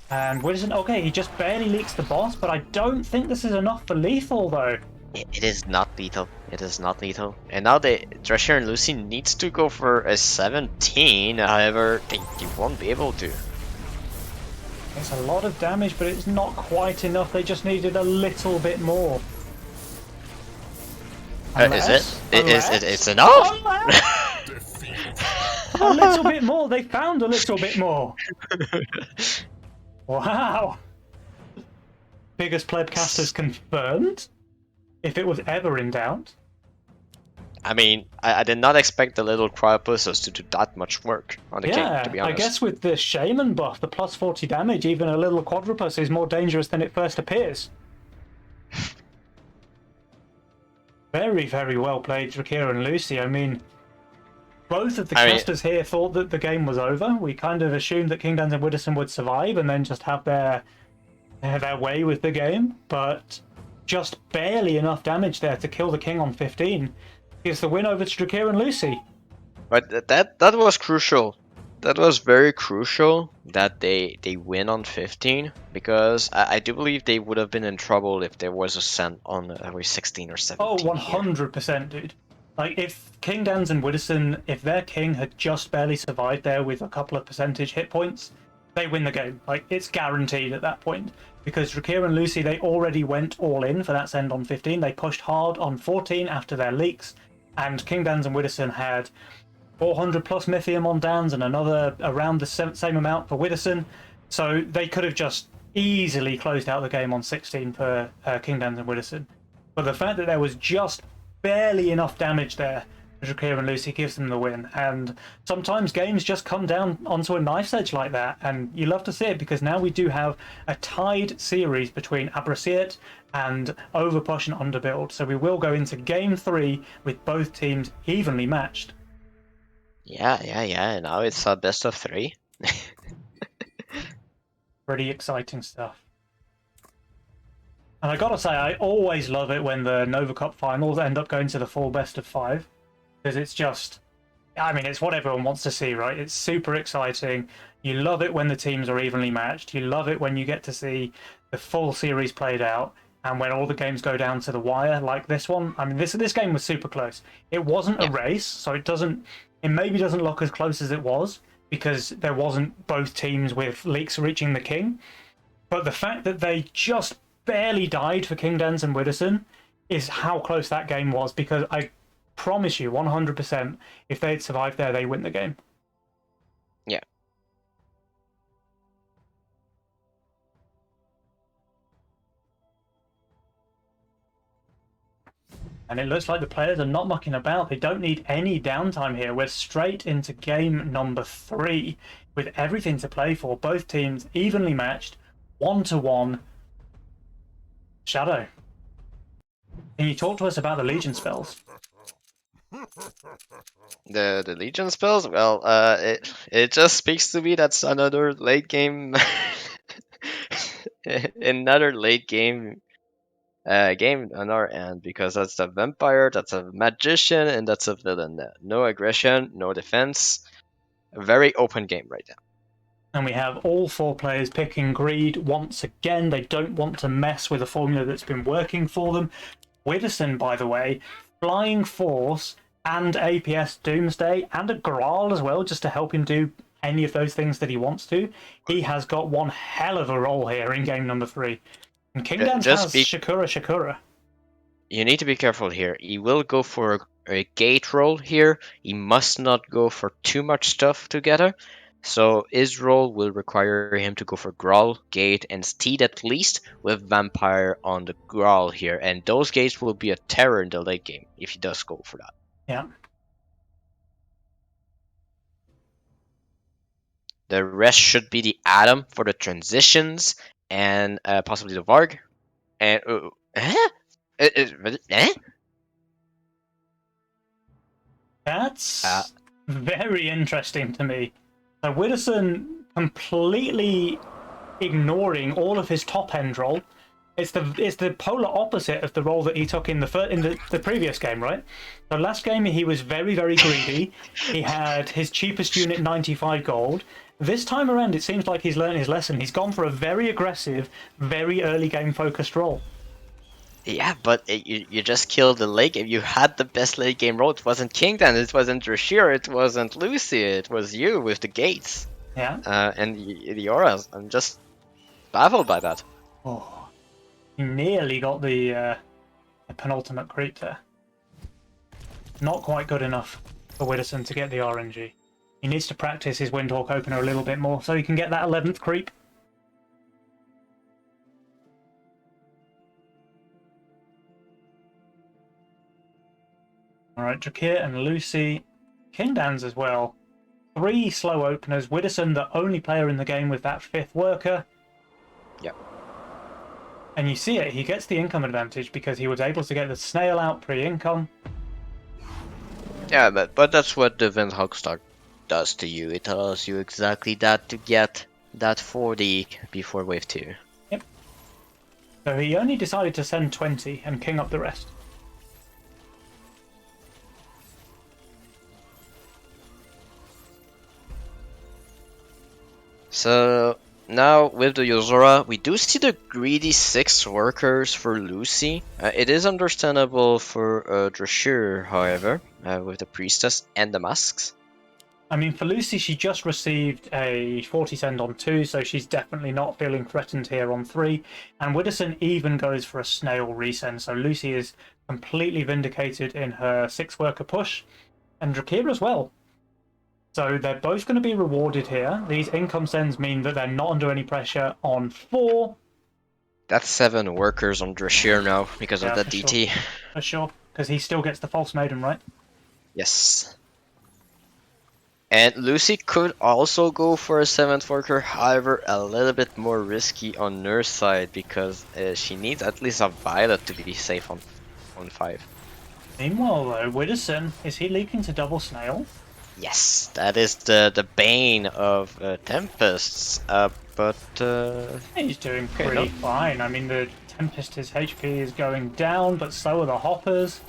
And Widderson, okay, he just barely leaks the boss, but I don't think this is enough for lethal, though. it is not lethal. It is not lethal. And now Drachir and Lucy needs to go for a 17, however, they won't be able to. It's a lot of damage, but it's not quite enough. They just needed a little bit more. It's enough? A little bit more. They found a little bit more. Wow. Biggest plebcasters confirmed. If it was ever in doubt. I mean, I did not expect the little cryopuses to do that much work on the king, to be honest. I guess with the shaman buff, the plus 40 damage, even a little quadrupus is more dangerous than it first appears. Very, very well played, Drachir and Lucy. I mean, both of the casters here thought that the game was over. We kind of assumed that Kingdanzz and Widderson would survive and then just have their way with the game, but just barely enough damage there to kill the king on 15 gives the win over to Drachir and Lucy. But that was crucial. That was very crucial that they win on 15, because I do believe they would have been in trouble if there was a send on 16 or 17. Oh, 100%, dude. Like, if Kingdanzz and Widderson, if their king had just barely survived there with a couple of percentage hit points, they win the game. Like, it's guaranteed at that point. Because Drachir and Lucy, they already went all in for that send on 15. They pushed hard on 14 after their leaks. And Kingdanzz and Widderson had 400 plus Mythium on Danzz and another around the same amount for Widderson. So they could have just easily closed out the game on 16 for Kingdanzz and Widderson. But the fact that there was just barely enough damage there, Drachir and Lucy gives them the win. And sometimes games just come down onto a knife's edge like that, and you love to see it, because now we do have a tied series between Abrasiert and Overpush and Underbuild. So we will go into game 3 with both teams evenly matched. Yeah. Now it's a best of 3. Pretty exciting stuff. And I gotta say, I always love it when the Nova Cup finals end up going to the full best of 5. Because it's just, I mean, it's what everyone wants to see, right? It's super exciting. You love it when the teams are evenly matched. You love it when you get to see the full series played out, and when all the games go down to the wire, like this one. I mean, this game was super close. It wasn't a race, so it maybe doesn't look as close as it was, because there wasn't both teams with leaks reaching the king. But the fact that they just barely died for Kingdanzz and Widderson is how close that game was, because I promise you 100% if they had survived there, they win the game. Yeah. And it looks like the players are not mucking about. They don't need any downtime here. We're straight into game number 3 with everything to play for. Both teams evenly matched, 1-1. Shadow, can you talk to us about the Legion spells? The Legion spells? Well, it just speaks to me that's another late game, another late game game on our end, because that's a vampire, that's a magician, and that's a villain. No aggression, no defense. A very open game right now. And we have all 4 players picking greed once again. They don't want to mess with a formula that's been working for them. Widderson, by the way, Flying Force and APS Doomsday and a Graal as well, just to help him do any of those things that he wants to. He has got one hell of a role here in game number 3. And Kingdanzz has Shakura. You need to be careful here. He will go for a gate roll here. He must not go for too much stuff together. So his role will require him to go for Grawl, Gate, and Steed at least, with Vampire on the Grawl here. And those gates will be a terror in the late game if he does go for that. Yeah. The rest should be the Atom for transitions, and possibly the Varg. And That's very interesting to me. So Widderson completely ignoring all of his top end role. It's the polar opposite of the role that he took in the previous game, right? So last game he was very, very greedy. He had his cheapest unit 95 gold. This time around it seems like he's learned his lesson. He's gone for a very aggressive, very early game focused role. Yeah, but you just killed the late game. You had the best late game role. It wasn't Kingdanzz, it wasn't Drachir, it wasn't Lucy, it was you with the gates. Yeah. And the auras. I'm just baffled by that. Oh, he nearly got the penultimate creep there. Not quite good enough for Widderson to get the RNG. He needs to practice his Windhawk opener a little bit more so he can get that 11th creep. Alright, Drachir and Lucy. Kingdanzz as well. 3 slow openers. Widderson, the only player in the game with that 5th worker. Yep. And you see it, he gets the income advantage because he was able to get the snail out pre-income. Yeah, but that's what the Windhawk start does to you. It allows you exactly that to get that 40 before wave 2. Yep. So he only decided to send 20 and king up the rest. So now with the Yozora, we do see the greedy 6 workers for Lucy. It is understandable for Drachir, however, with the priestess and the masks. I mean, for Lucy, she just received a 40 send on 2, so she's definitely not feeling threatened here on 3. And Widderson even goes for a snail resend, so Lucy is completely vindicated in her 6 worker push, and Drachir as well. So they're both going to be rewarded here. These income sends mean that they're not under any pressure on 4. That's 7 workers on Drachir now because of that DT. Sure. For sure, because he still gets the false maiden, right? Yes. And Lucy could also go for a 7th worker, however, a little bit more risky on her side because she needs at least a Violet to be safe on 5. Meanwhile, though, Widderson, is he leaking to double snail? Yes, that is the bane of Tempests, but... He's doing pretty fine. I mean, the Tempest, his HP is going down, but so are the Hoppers.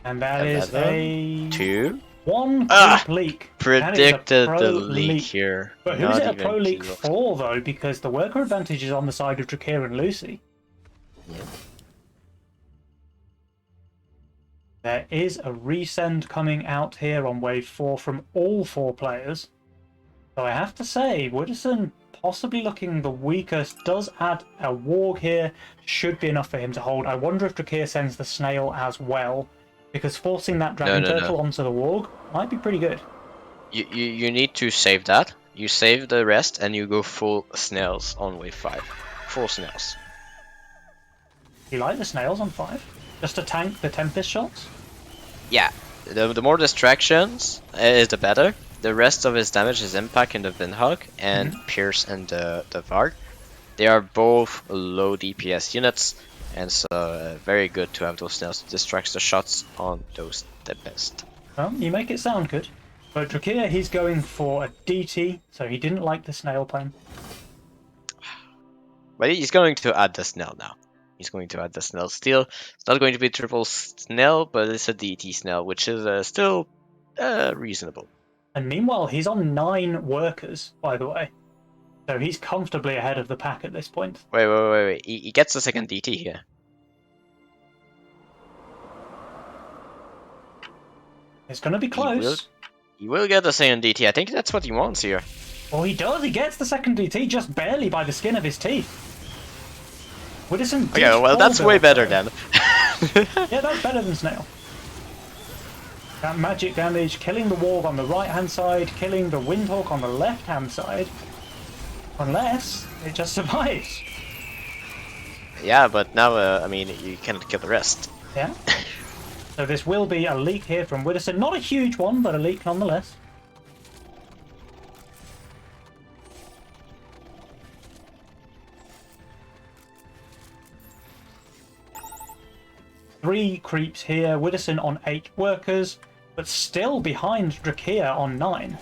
And that is a... 2? 1 creep leak. Predicted the leak here. But who's it a pro leak for, though? Because the worker advantage is on the side of Drachir and Lucy. Yeah. There is a resend coming out here on wave 4 from all 4 players. So I have to say, Widderson possibly looking the weakest, does add a warg here, should be enough for him to hold. I wonder if Drachir sends the snail as well, because forcing that dragon turtle onto the warg might be pretty good. You need to save that. You save the rest and you go full snails on wave 5. Full snails. You like the snails on 5? Just to tank the Tempest shots? Yeah, the more distractions is the better. The rest of his damage is Impact in the Windhawk and Pierce and the Varg. They are both low DPS units, and so very good to have those snails to distract the shots on those Tempest. Well, you make it sound good. But Drachir, he's going for a DT, so he didn't like the snail plan. But he's going to add the snail now. He's going to add the Snell Steel. It's not going to be triple Snell, but it's a DT Snell, which is still reasonable. And meanwhile, he's on 9 workers, by the way. So he's comfortably ahead of the pack at this point. Wait. He gets the second DT here. It's going to be close. He will get the second DT. I think that's what he wants here. Well, he does. He gets the second DT just barely by the skin of his teeth. Widderson. Okay, well, that's way better then. Yeah, that's better than Snail. That magic damage, killing the Warg on the right-hand side, killing the Windhawk on the left-hand side. Unless it just survives. Yeah, but now, I mean, you cannot kill the rest. Yeah. So this will be a leak here from Widderson. Not a huge one, but a leak nonetheless. Three creeps here. Widderson on 8 workers, but still behind Drachir on 9.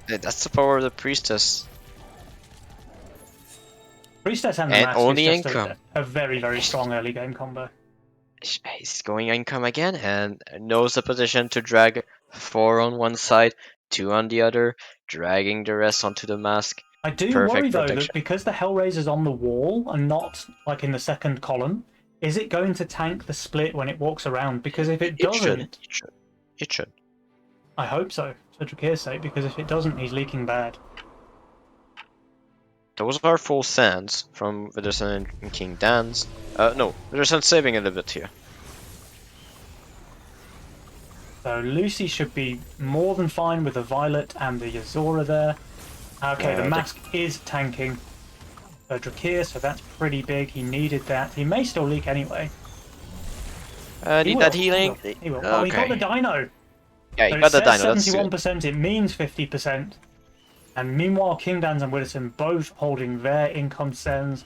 That's the power of the Priestess. Priestess and the And Mask only is just income. a very, very strong early game combo. He's going income again and knows the position to drag 4 on one side, 2 on the other, dragging the rest onto the mask. I do Perfect worry though protection. that because the Hellraiser's on the wall and not like in the second column, is it going to tank the split when it walks around? Because if it doesn't, It should. I hope so, for Drachir's sake, because if it doesn't, he's leaking bad. Those are full sands from Widderson and Kingdanzz. No, Widderson saving a little bit here. So Lucy should be more than fine with the Violet and the Yazora there. Okay, the Mask is tanking Drachir, so that's pretty big. He needed that. He may still leak anyway. Need that healing? He will. Oh, he got the Dino. Yeah, he So got the it says Dino. That's good. 71%, it means 50%. And meanwhile, Kingdanzz and Widderson both holding their income sends.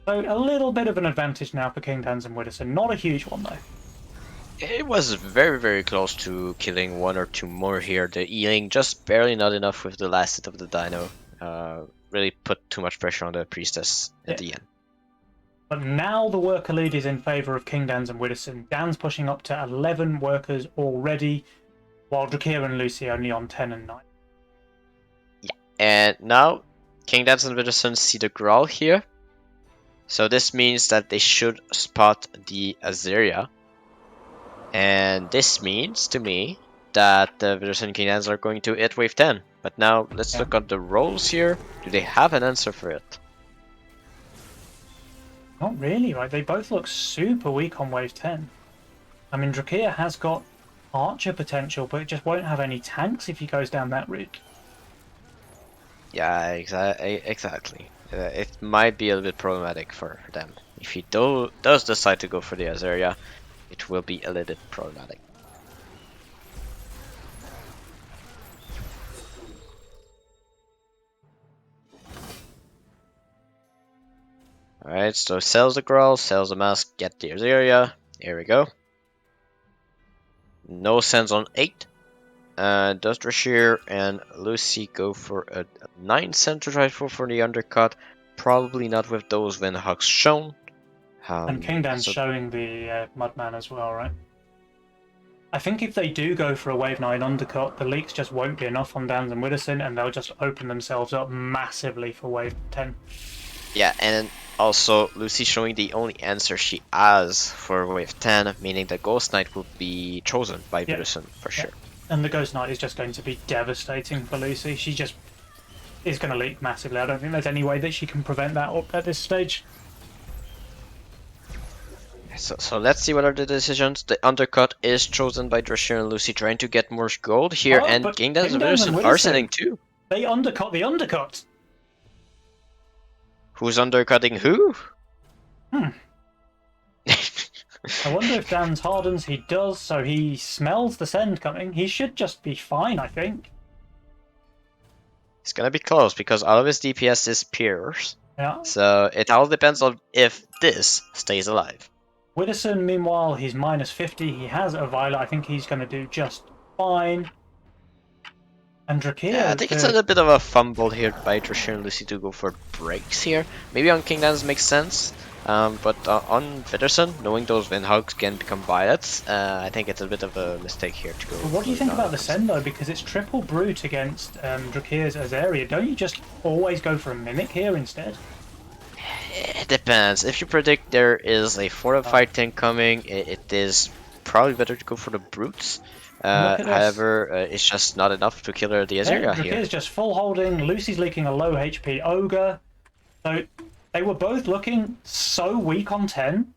So a little bit of an advantage now for Kingdanzz and Widderson. Not a huge one, though. It was very, very close to killing 1 or 2 more here. The healing just barely not enough with the last hit of the Dino. Really put too much pressure on the Priestess at the end. But now the worker lead is in favour of Kingdanzz and Widderson. Dan's pushing up to 11 workers already, while Drachir and Lucy only on 10 and 9. Yeah, and now Kingdanzz and Widderson see the Growl here. So this means that they should spot the Azaria. And this means to me that the Widderson and Kingdanzz are going to hit wave 10. But now let's look at the rolls here. Do they have an answer for it? Not really, right? They both look super weak on wave 10. I mean, Drachir has got archer potential, but it just won't have any tanks if he goes down that route. Yeah, exactly. It might be a little bit problematic for them. If he does decide to go for the Azaria, it will be a little bit problematic. Alright, so sells the Growl, sells the Mask, get the Azaria. Here we go. No sense on 8. Does Drachir and Lucy go for a 9 cent to try for the undercut? Probably not with those Windhawks shown. And Kingdanzz showing the Mudman as well, right? I think if they do go for a wave 9 undercut, the leaks just won't be enough on Danz and Widderson, and they'll just open themselves up massively for wave 10. Yeah, and also Lucy showing the only answer she has for wave 10, meaning the Ghost Knight will be chosen by Widderson for sure. And the Ghost Knight is just going to be devastating for Lucy. She just is going to leak massively. I don't think there's any way that she can prevent that up at this stage. So let's see what are the decisions. The undercut is chosen by Drachir and Lucy, trying to get more gold here, and Kingdanzz and Widderson are sending too. They undercut the undercut. Who's undercutting who? I wonder if Dan's hardens. He does, so he smells the send coming. He should just be fine, I think. It's gonna be close because all of his DPS is Pierce. Yeah. So it all depends on if this stays alive. Widderson, meanwhile, he's minus 50. He has a Violet. I think he's going to do just fine. And Drachir... Yeah, I think it's a little bit of a fumble here by Drachir and Lucy to go for breaks here. Maybe on Kingdanzz makes sense. But on Widderson, knowing those Windhogs can become violets, I think it's a bit of a mistake here to go. What do you think about the send though? Because it's triple brute against Drachir's Azaria. Don't you just always go for a mimic here instead? It depends. If you predict there is a fortified thing coming, it is probably better to go for the brutes. However, it's just not enough to kill the Azaria here. Drachir's just full holding. Lucy's leaking a low HP ogre. So they were both looking so weak on 10.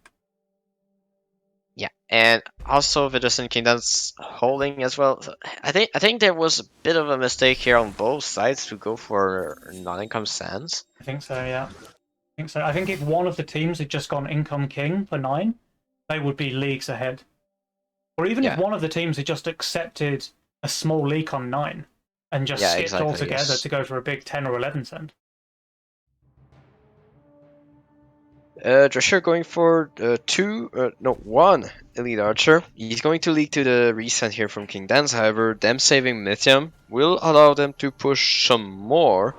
Yeah, and also Widderson Kingdanzz holding as well. So I think there was a bit of a mistake here on both sides to go for non-income sands. I think so, yeah. I think so. I think if one of the teams had just gone income king for 9, they would be leagues ahead. Or even if one of the teams had just accepted a small leak on 9 and just skipped altogether to go for a big 10 or 11 send. Drachir going for one elite archer. He's going to leak to the resend here from Kingdanzz. However, them saving Mythium will allow them to push some more.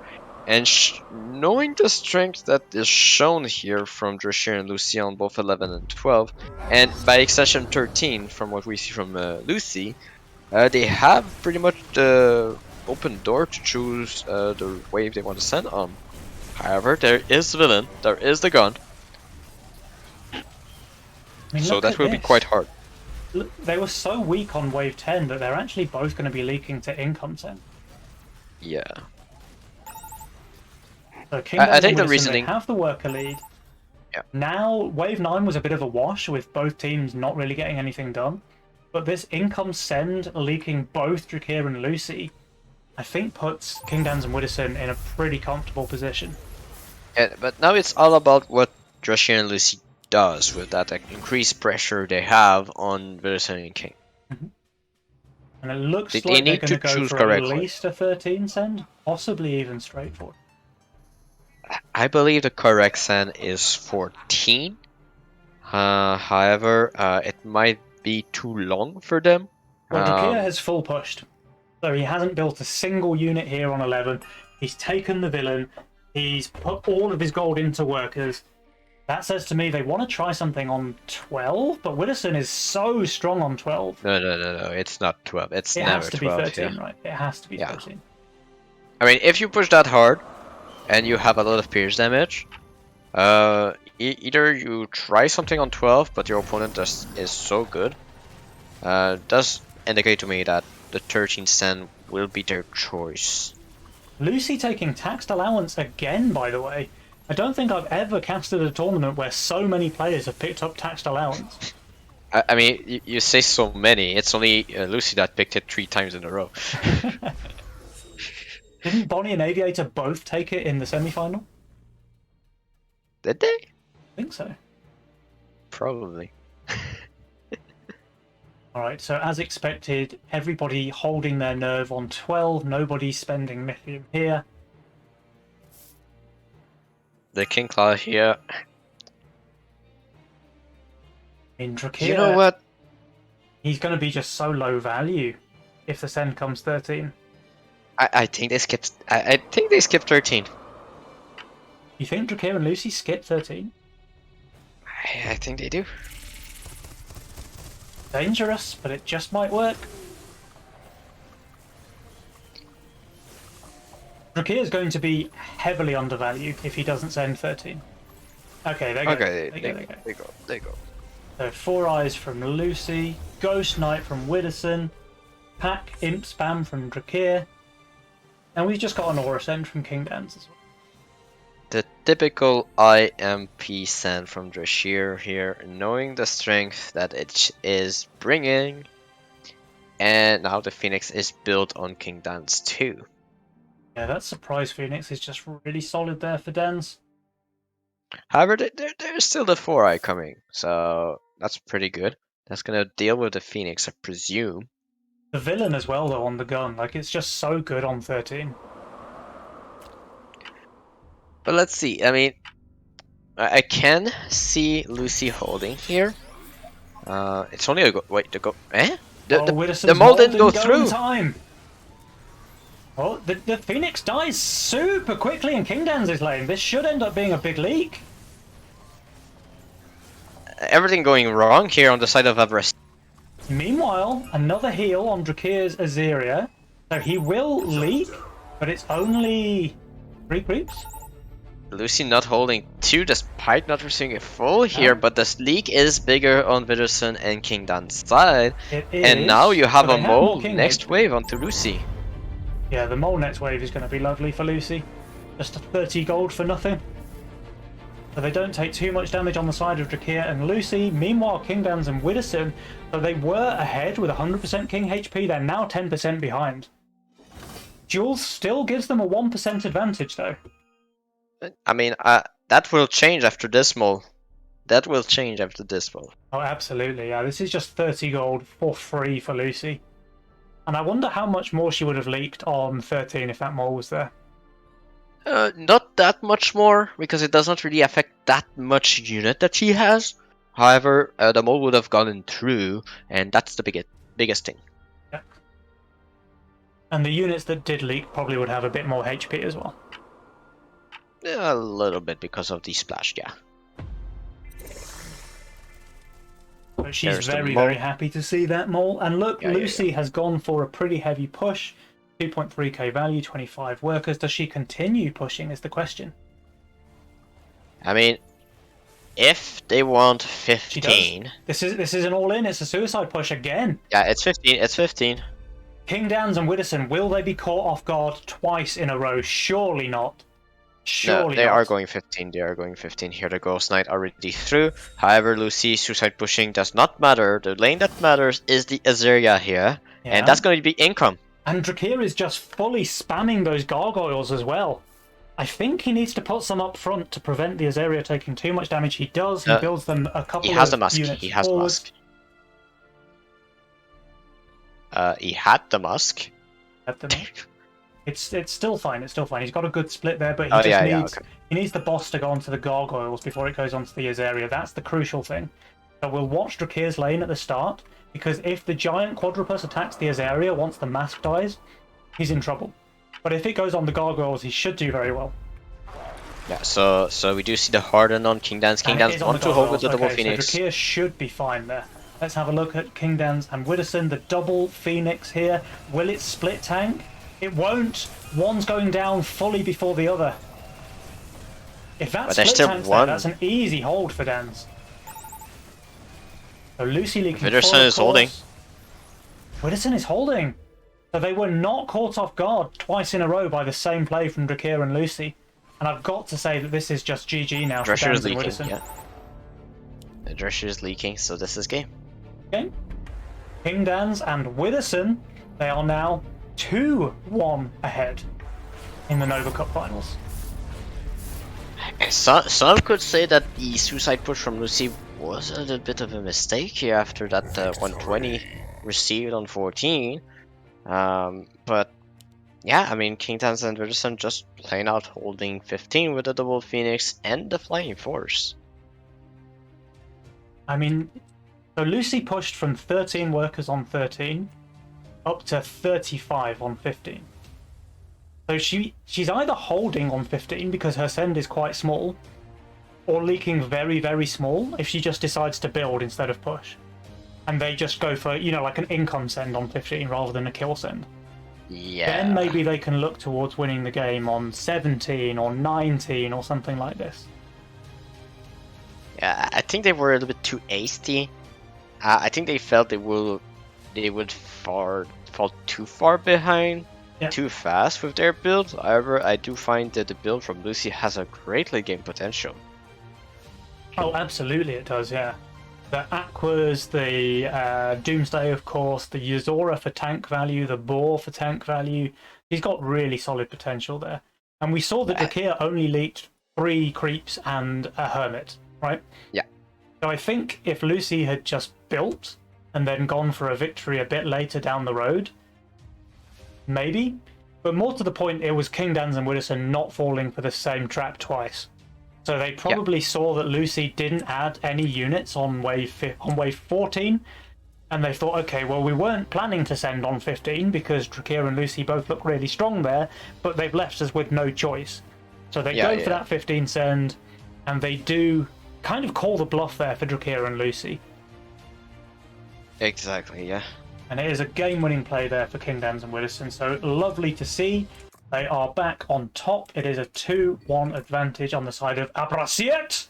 And knowing the strength that is shown here from Drachir and Lucy on both 11 and 12, and by extension 13 from what we see from Lucy, they have pretty much the open door to choose the wave they want to send on. However, there is the villain, there is the gun. I mean, so that will be quite hard. They were so weak on wave 10 that they're actually both going to be leaking to income send. Yeah. So I think the reasoning, they have the worker lead. Yeah. Now, wave 9 was a bit of a wash with both teams not really getting anything done. But this income send leaking both Drachir and Lucy, I think puts Kingdanzz and Widderson in a pretty comfortable position. Yeah, but now it's all about what Drachir and Lucy does with that increased pressure they have on Widderson and King. Mm-hmm. And it looks like they're going to go for at least a 13 send, possibly even straight forward. I believe the correct send is 14. However, it might be too long for them. Well, Drachir has full pushed. So he hasn't built a single unit here on 11. He's taken the villain. He's put all of his gold into workers. That says to me they want to try something on 12, but Widderson is so strong on 12. No, it's not 12. It never has to 12, be 13, right? It has to be 13. I mean, if you push that hard, and you have a lot of pierce damage, either you try something on 12, but your opponent is so good, does indicate to me that the 13 send will be their choice. Lucy taking taxed allowance again, by the way. I don't think I've ever casted a tournament where so many players have picked up taxed allowance. I mean, you say so many, it's only Lucy that picked it 3 times in a row. Didn't Bonnie and Aviator both take it in the semi-final? Did they? I think so. Probably. Alright, so as expected, everybody holding their nerve on 12, nobody spending Mythium here. The King Claw here. In Drachir, you know what? He's going to be just so low value if the send comes 13. I think they skipped. I think they skipped 13. You think Drachir and Lucy skip 13? I think they do. Dangerous, but it just might work. Drachir is going to be heavily undervalued if he doesn't send 13. Okay, there you go. They go. So 4 eyes from Lucy, Ghost Knight from Widderson, Pack Imp Spam from Drachir. And we've just got an Aura Send from Kingdanzz as well. The typical IMP send from Drachir here, knowing the strength that it is bringing. And now the Phoenix is built on Kingdanzz too. Yeah, that Surprise Phoenix is just really solid there for Danzz. However, there's still the 4-eye coming, so that's pretty good. That's going to deal with the Phoenix, I presume. The villain as well, though, on the gun. Like, it's just so good on 13. But let's see. I mean, I can see Lucy holding here. It's only a go. Wait, the go. Eh? The mold didn't go through. Time. Oh, the Phoenix dies super quickly in Kingdanzz's lane. This should end up being a big leak. everything going wrong here on the side of Abrasiert. Meanwhile, another heal on Drachir's Azaria. So he will leak, but it's only 3 creeps. Lucy not holding 2 despite not receiving a full here, but this leak is bigger on Widderson and Kingdanzz side. It is. And now you have but a they mole more king next hit. wave onto Lucy. Yeah, the mole next wave is going to be lovely for Lucy. Just 30 gold for nothing. So they don't take too much damage on the side of Drachir and Lucy. Meanwhile, Kingdanzz and Widderson, so they were ahead with 100% King HP, they're now 10% behind. Jules still gives them a 1% advantage though. I mean, that will change after this mole. That will change after this mole. Oh, absolutely, yeah. This is just 30 gold for free for Lucy. And I wonder how much more she would have leaked on 13 if that mole was there. Not that much more, because it does not really affect that much unit that she has. However, the mole would have gone through, and that's the biggest thing. Yeah. And the units that did leak probably would have a bit more HP as well. A little bit because of the splash, yeah. But she's very happy to see that mole. And look, Yeah, Lucy has gone for a pretty heavy push. 2.3k value, 25 workers. Does she continue pushing is the question. I mean, if they want She does. 15... This is an all-in. It's a suicide push again. Yeah, it's 15. It's 15. Kingdanzz and Widderson, will they be caught off guard twice in a row? Surely not. Surely no, they not. are going 15. They are going 15. Here the Ghost Knight already through. However, Lucy, suicide pushing does not matter. The lane that matters is the Azaria here. Yeah. And that's going to be income. And Drachir is just fully spamming those gargoyles as well. I think he needs to put some up front to prevent the Azaria taking too much damage. He does. He builds them a couple of units. He has the musk. He has the musk. He had the musk. It's still fine. It's still fine. He's got a good split there, but he needs the boss to go onto the gargoyles before it goes onto the Azaria. That's the crucial thing. So we'll watch Drachir's lane at the start, because if the giant quadrupus attacks the Azaria once the mask dies, he's in trouble. But if it goes on the gargoyles, he should do very well. Yeah, so we do see the harden on Kingdanzz. Kingdanzz want to hold with the double Phoenix. So Drachir should be fine there. Let's have a look at Kingdanzz and Widderson. The double Phoenix here. Will it split tank? It won't. One's going down fully before the other. If that split tank's there, that's an easy hold for Danzz. So Lucy leaking Widderson is holding. Widderson is holding. So they were not caught off guard twice in a row by the same play from Drachir and Lucy. And I've got to say that this is just GG now for Danzz and Widderson. Yeah. The Drachir is leaking, so this is game. Okay. Kingdanzz and Widderson, they are now 2-1 ahead in the Nova Cup finals. Some could say that the suicide push from Lucy was a little bit of a mistake here after that 120 received on 14. But yeah, I mean, Kingdanzz and Widderson just plain out holding 15 with the double Phoenix and the Flying Force. I mean, so Lucy pushed from 13 workers on 13 up to 35 on 15. So she's either holding on 15 because her send is quite small, or leaking very, very small if she just decides to build instead of push. And they just go for, you know, like an income send on 15 rather than a kill send. Yeah. Then maybe they can look towards winning the game on 17 or 19 or something like this. Yeah, I think they were a little bit too hasty. I think they felt they would fall too far behind, too fast with their build. However, I do find that the build from Lucy has a great late game potential. Oh, absolutely it does, yeah. The Aquas, the Doomsday, of course, the Yuzora for tank value, the Boar for tank value. He's got really solid potential there. And we saw that Drachir only leaked 3 creeps and a Hermit, right? Yeah. So I think if Lucy had just built and then gone for a victory a bit later down the road, maybe. But more to the point, it was Kingdanzz and Widderson not falling for the same trap twice. So they probably saw that Lucy didn't add any units on wave 14, and they thought, okay, well, we weren't planning to send on 15 because Drachir and Lucy both look really strong there, but they've left us with no choice. So they go for that 15 send, and they do kind of call the bluff there for Drachir and Lucy. Exactly, yeah. And it is a game-winning play there for Kingdanzz and Widderson, so lovely to see. They are back on top. It is a 2-1 advantage on the side of Abrasiert.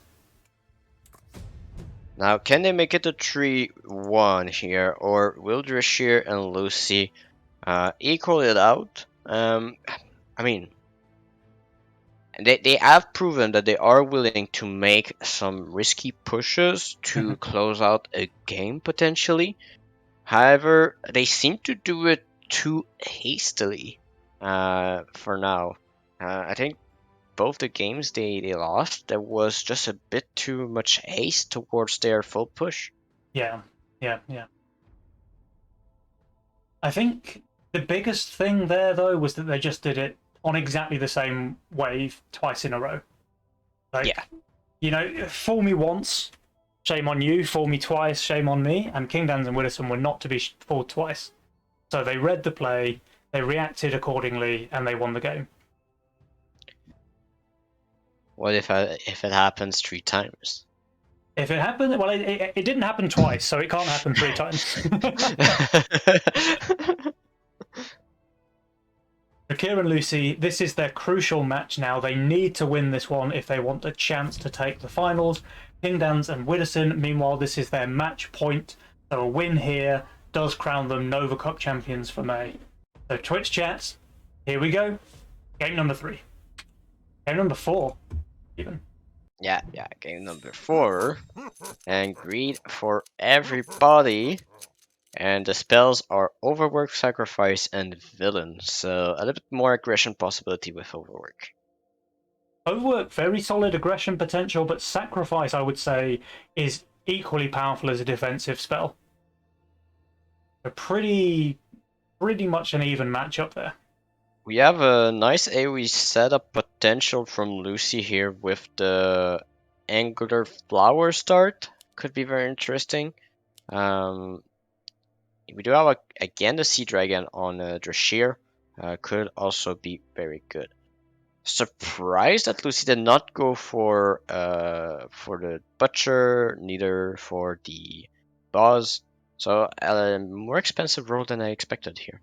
Now, can they make it a 3-1 here, or will Drachir and Lucy equal it out? I mean, they have proven that they are willing to make some risky pushes to close out a game potentially. However, they seem to do it too hastily for now. I think both the games they lost, there was just a bit too much haste towards their full push. Yeah. I think the biggest thing there, though, was that they just did it on exactly the same wave twice in a row. Like, Yeah. You know, fool me once, shame on you. Fool me twice, shame on me. And Kingdanzz and Widderson were not to be fooled twice. So they read the play, they reacted accordingly, and they won the game. What if it happens 3 times? If it happened, well, it didn't happen twice, so it can't happen 3 times. Drachir and Lucy, this is their crucial match now. They need to win this one if they want a chance to take the finals. Kingdanzz and Widderson, meanwhile, this is their match point. So a win here does crown them Nova Cup champions for May. So Twitch chats, here we go. Game number 3. Game number 4, even. Yeah, game number 4. And greed for everybody. And the spells are Overwork, Sacrifice, and Villain. So a little bit more aggression possibility with Overwork. Overwork, very solid aggression potential, but Sacrifice, I would say, is equally powerful as a defensive spell. A pretty much an even matchup there. We have a nice AoE setup potential from Lucy here with the Angular Flower start. Could be very interesting. We do have again the Sea Dragon on Drachir. Could also be very good. Surprised that Lucy did not go for the Butcher, neither for the Boss. So a more expensive role than I expected here.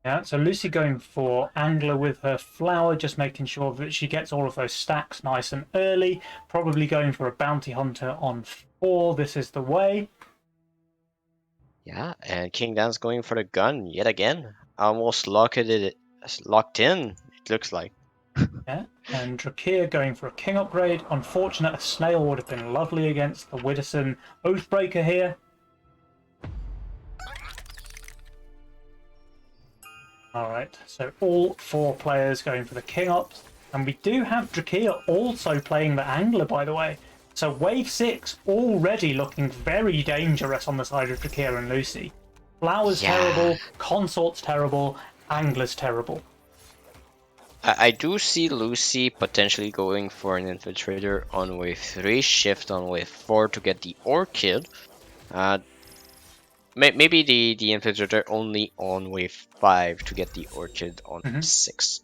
Yeah, so Lucy going for Angler with her Flower, just making sure that she gets all of those stacks nice and early. Probably going for a Bounty Hunter on 4. This is the way. Yeah, and Kingdanzz going for the gun yet again. Almost locked in, it looks like. Yeah, and Drachir going for a King upgrade. Unfortunate, a Snail would have been lovely against the Widderson Oathbreaker here. Alright, so all 4 players going for the King ups. And we do have Drachir also playing the Angler, by the way. So wave 6 already looking very dangerous on the side of Drachir and Lucy. Flower's terrible, Consort's terrible, Angler's terrible. I do see Lucy potentially going for an Infiltrator on wave 3, shift on wave 4 to get the Orchid. Maybe the Infiltrator only on wave 5 to get the Orchid on 6.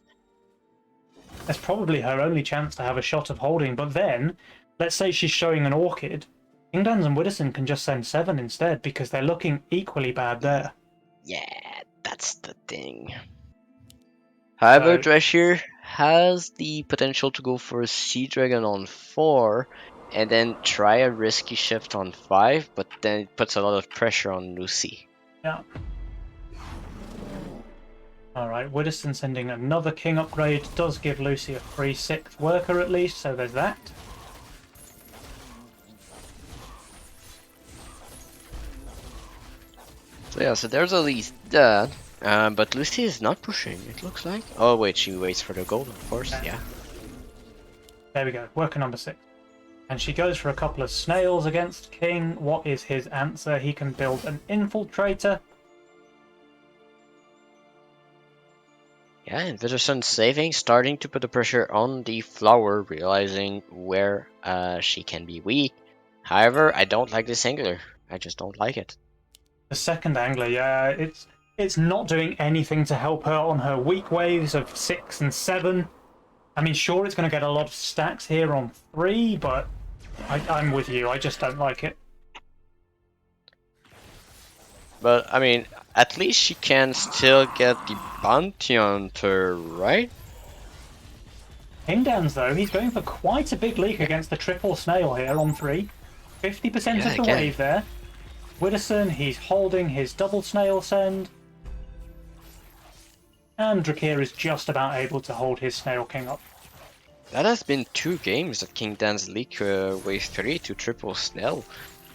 That's probably her only chance to have a shot of holding, but then, let's say she's showing an Orchid, Kingdanzz and Widderson can just send 7 instead, because they're looking equally bad there. Yeah, that's the thing. However, Drachir has the potential to go for a Sea Dragon on 4, and then try a risky shift on 5, but then it puts a lot of pressure on Lucy. Yeah. Alright, Widderson sending another King upgrade. Does give Lucy a free 6th worker at least, so there's that. So yeah, so there's at least that. But Lucy is not pushing, it looks like. Oh wait, she waits for the gold, of course, yeah. There we go, worker number 6. And she goes for a couple of snails against King. What is his answer? He can build an Infiltrator. Yeah, and Widderson saving, starting to put the pressure on the Flower, realizing where she can be weak. However, I don't like this Angular. I just don't like it. The second angler, yeah, it's not doing anything to help her on her weak waves of 6 and 7. I mean, sure, it's going to get a lot of stacks here on 3, but I'm with you. I just don't like it. But I mean, at least she can still get the bounty on her, right? Kingdanzz, though, he's going for quite a big leak against the triple snail here on 3. 50% Yeah, of the again. wave there. Widderson, he's holding his double snail send. And Drachir is just about able to hold his Snail King up. That has been 2 games that Kingdanzz leak wave 3 to triple snail.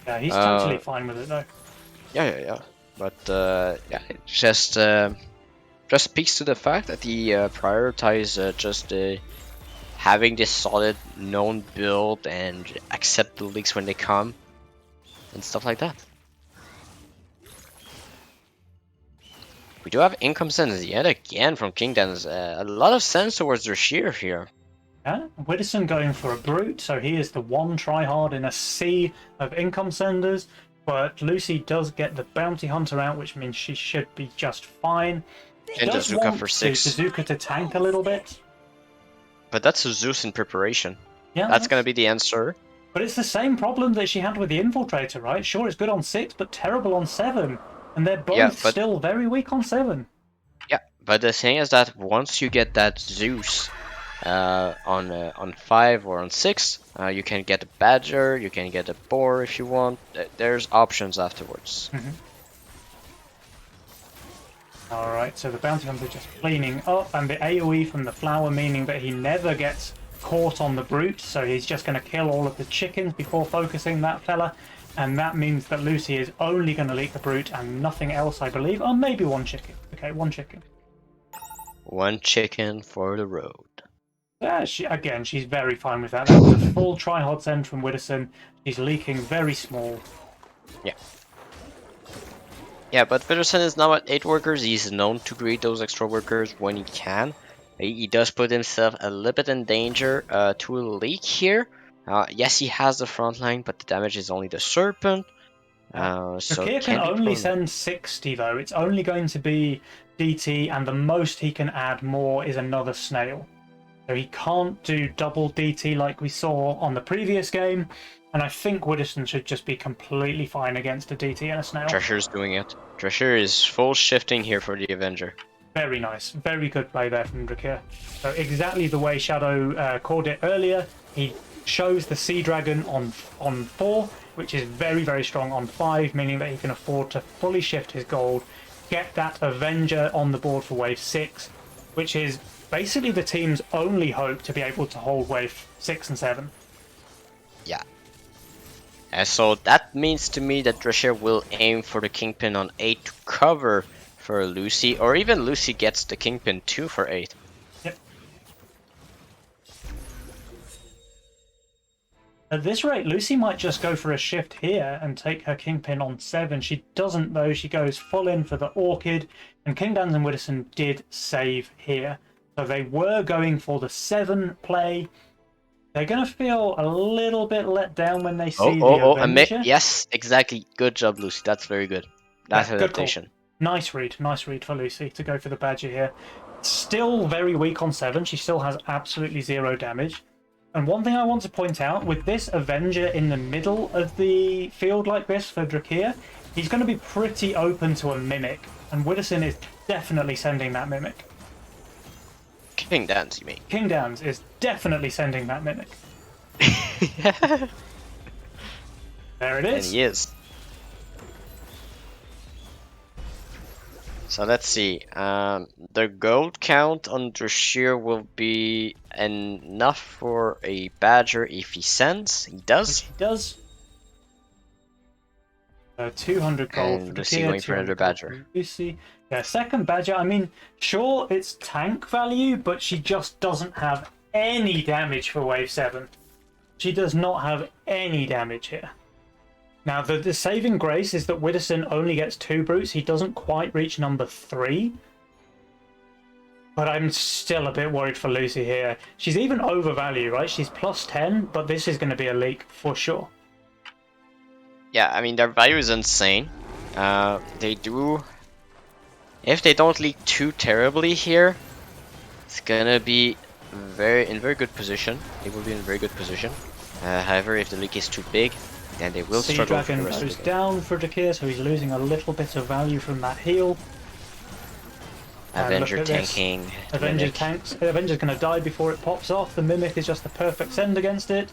Yeah, he's totally fine with it though. Yeah. But yeah, it just speaks to the fact that he prioritize just having this solid known build and accept the leaks when they come and stuff like that. We do have income sends yet again from Kingdanzz. A lot of sense towards Drachir here. Yeah, Widderson going for a brute, so he is the one tryhard in a sea of income senders. But Lucy does get the bounty hunter out, which means she should be just fine. She And does Bazooka want for 6. Bazooka to tank a little bit. But that's a Zeus in preparation. Yeah, That's gonna be the answer. But it's the same problem that she had with the Infiltrator, right? Sure, it's good on 6, but terrible on 7. And they're both still very weak on 7. Yeah, but the thing is that once you get that Zeus on 5 or on 6, you can get a Badger, you can get a Boar if you want. There's options afterwards. Alright, so the Bounty Hunter just cleaning up, and the AoE from the Flower meaning that he never gets caught on the Brute, so he's just going to kill all of the chickens before focusing that fella. And that means that Lucy is only going to leak the Brute and nothing else, I believe. Oh, maybe one chicken. Okay, one chicken. One chicken for the road. Yeah, she's very fine with that. That was a full tryhard send from Widderson. She's leaking very small. Yeah. Yeah, but Widderson is now at 8 workers. He's known to create those extra workers when he can. He does put himself a little bit in danger to a leak here. Yes, he has the front line, but the damage is only the Serpent. So Drachir can only send 60 though. It's only going to be DT, and the most he can add more is another snail. So he can't do double DT like we saw on the previous game. And I think Widderson should just be completely fine against a DT and a snail. Drachir's doing it. Drachir is full shifting here for the Avenger. Very nice. Very good play there from Drachir. So exactly the way Shadow called it earlier. He shows the Sea Dragon on 4, which is very, very strong on 5, meaning that he can afford to fully shift his gold, get that Avenger on the board for wave 6, which is basically the team's only hope to be able to hold wave 6 and 7. Yeah. And so that means to me that Drachir will aim for the Kingpin on 8 to cover for Lucy, or even Lucy gets the Kingpin too for 8. Yep. At this rate, Lucy might just go for a shift here and take her Kingpin on 7. She doesn't though, she goes full in for the Orchid, and Kingdanzz and Widderson did save here. So they were going for the 7 play. They're going to feel a little bit let down when they see the Avenger. Yes, exactly. Good job, Lucy. That's very good. That's adaptation. Nice read for Lucy to go for the Badger here. Still very weak on 7. She still has absolutely 0 damage. And one thing I want to point out, with this Avenger in the middle of the field like this for Drachir, he's going to be pretty open to a Mimic. And Widderson is definitely sending that Mimic. Kingdanzz, you mean? Kingdanzz is definitely sending that Mimic. There it is. And he is. So let's see. The gold count on Drachir will be enough for a Badger if he sends. He does. Which he does. 200 gold and for Lucy Drachir, going for another Badger. Lucy. Yeah, second Badger. I mean, sure, it's tank value, but she just doesn't have any damage for wave 7. She does not have any damage here. Now, the saving grace is that Widderson only gets 2 brutes. He doesn't quite reach number 3. But I'm still a bit worried for Lucy here. She's even overvalued, right? She's plus 10, but this is going to be a leak for sure. Yeah, I mean, their value is insane. They do. If they don't leak too terribly here, it's gonna be in very good position. They will be in very good position. However, if the leak is too big, then they will Sea struggle for the Dragon rest of goes the game. down for Drachir, so he's losing a little bit of value from that heal. And Avenger look at this. tanking. Avenger Mimic. tanks. Avenger's going to die before it pops off. The Mimic is just the perfect send against it.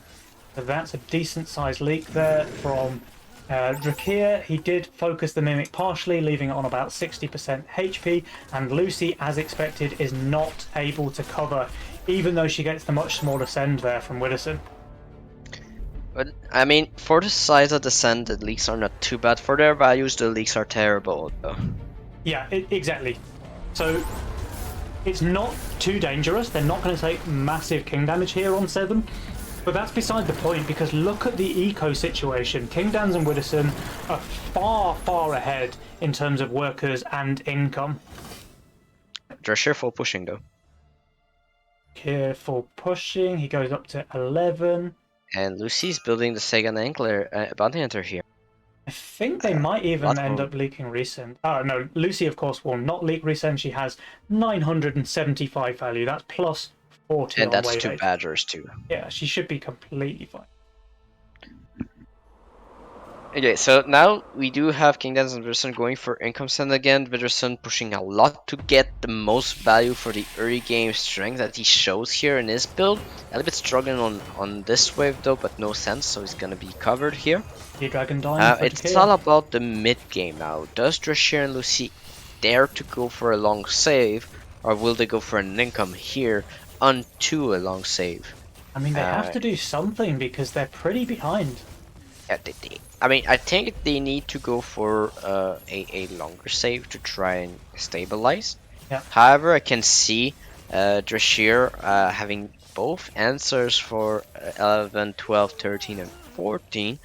So that's a decent sized leak there from Drachir. He did focus the Mimic partially, leaving it on about 60% HP. And Lucy, as expected, is not able to cover, even though she gets the much smaller send there from Widderson. But I mean, for the size of the send, the leaks are not too bad. For their values, the leaks are terrible, though. Yeah, exactly. So it's not too dangerous. They're not going to take massive king damage here on 7. But that's beside the point, because look at the eco situation. Kingdanzz and Widderson are far, far ahead in terms of workers and income. Drachir full pushing, though. Here for pushing, he goes up to 11. And Lucy's building the second angler, bounty hunter here. I think they might even lot end more. up leaking resend. Oh, no, Lucy, of course, will not leak resend. She has 975 value. That's plus 40 And on that's wave 2 8. badgers, too. Yeah, she should be completely fine. Okay, so now we do have Kingdanzz and Widderson going for income send again. Widderson pushing a lot to get the most value for the early game strength that he shows here in his build. A little bit struggling on this wave though, but no sense, so he's gonna be covered here. Your Dragon dying for It's Drachir. all about the mid game now. Does Drachir and Lucy dare to go for a long save, or will they go for an income here onto a long save? I mean, they have to do something because they're pretty behind. Yeah, I mean, I think they need to go for a longer save to try and stabilize. Yeah. However, I can see Drachir having both answers for 11, 12, 13, and 14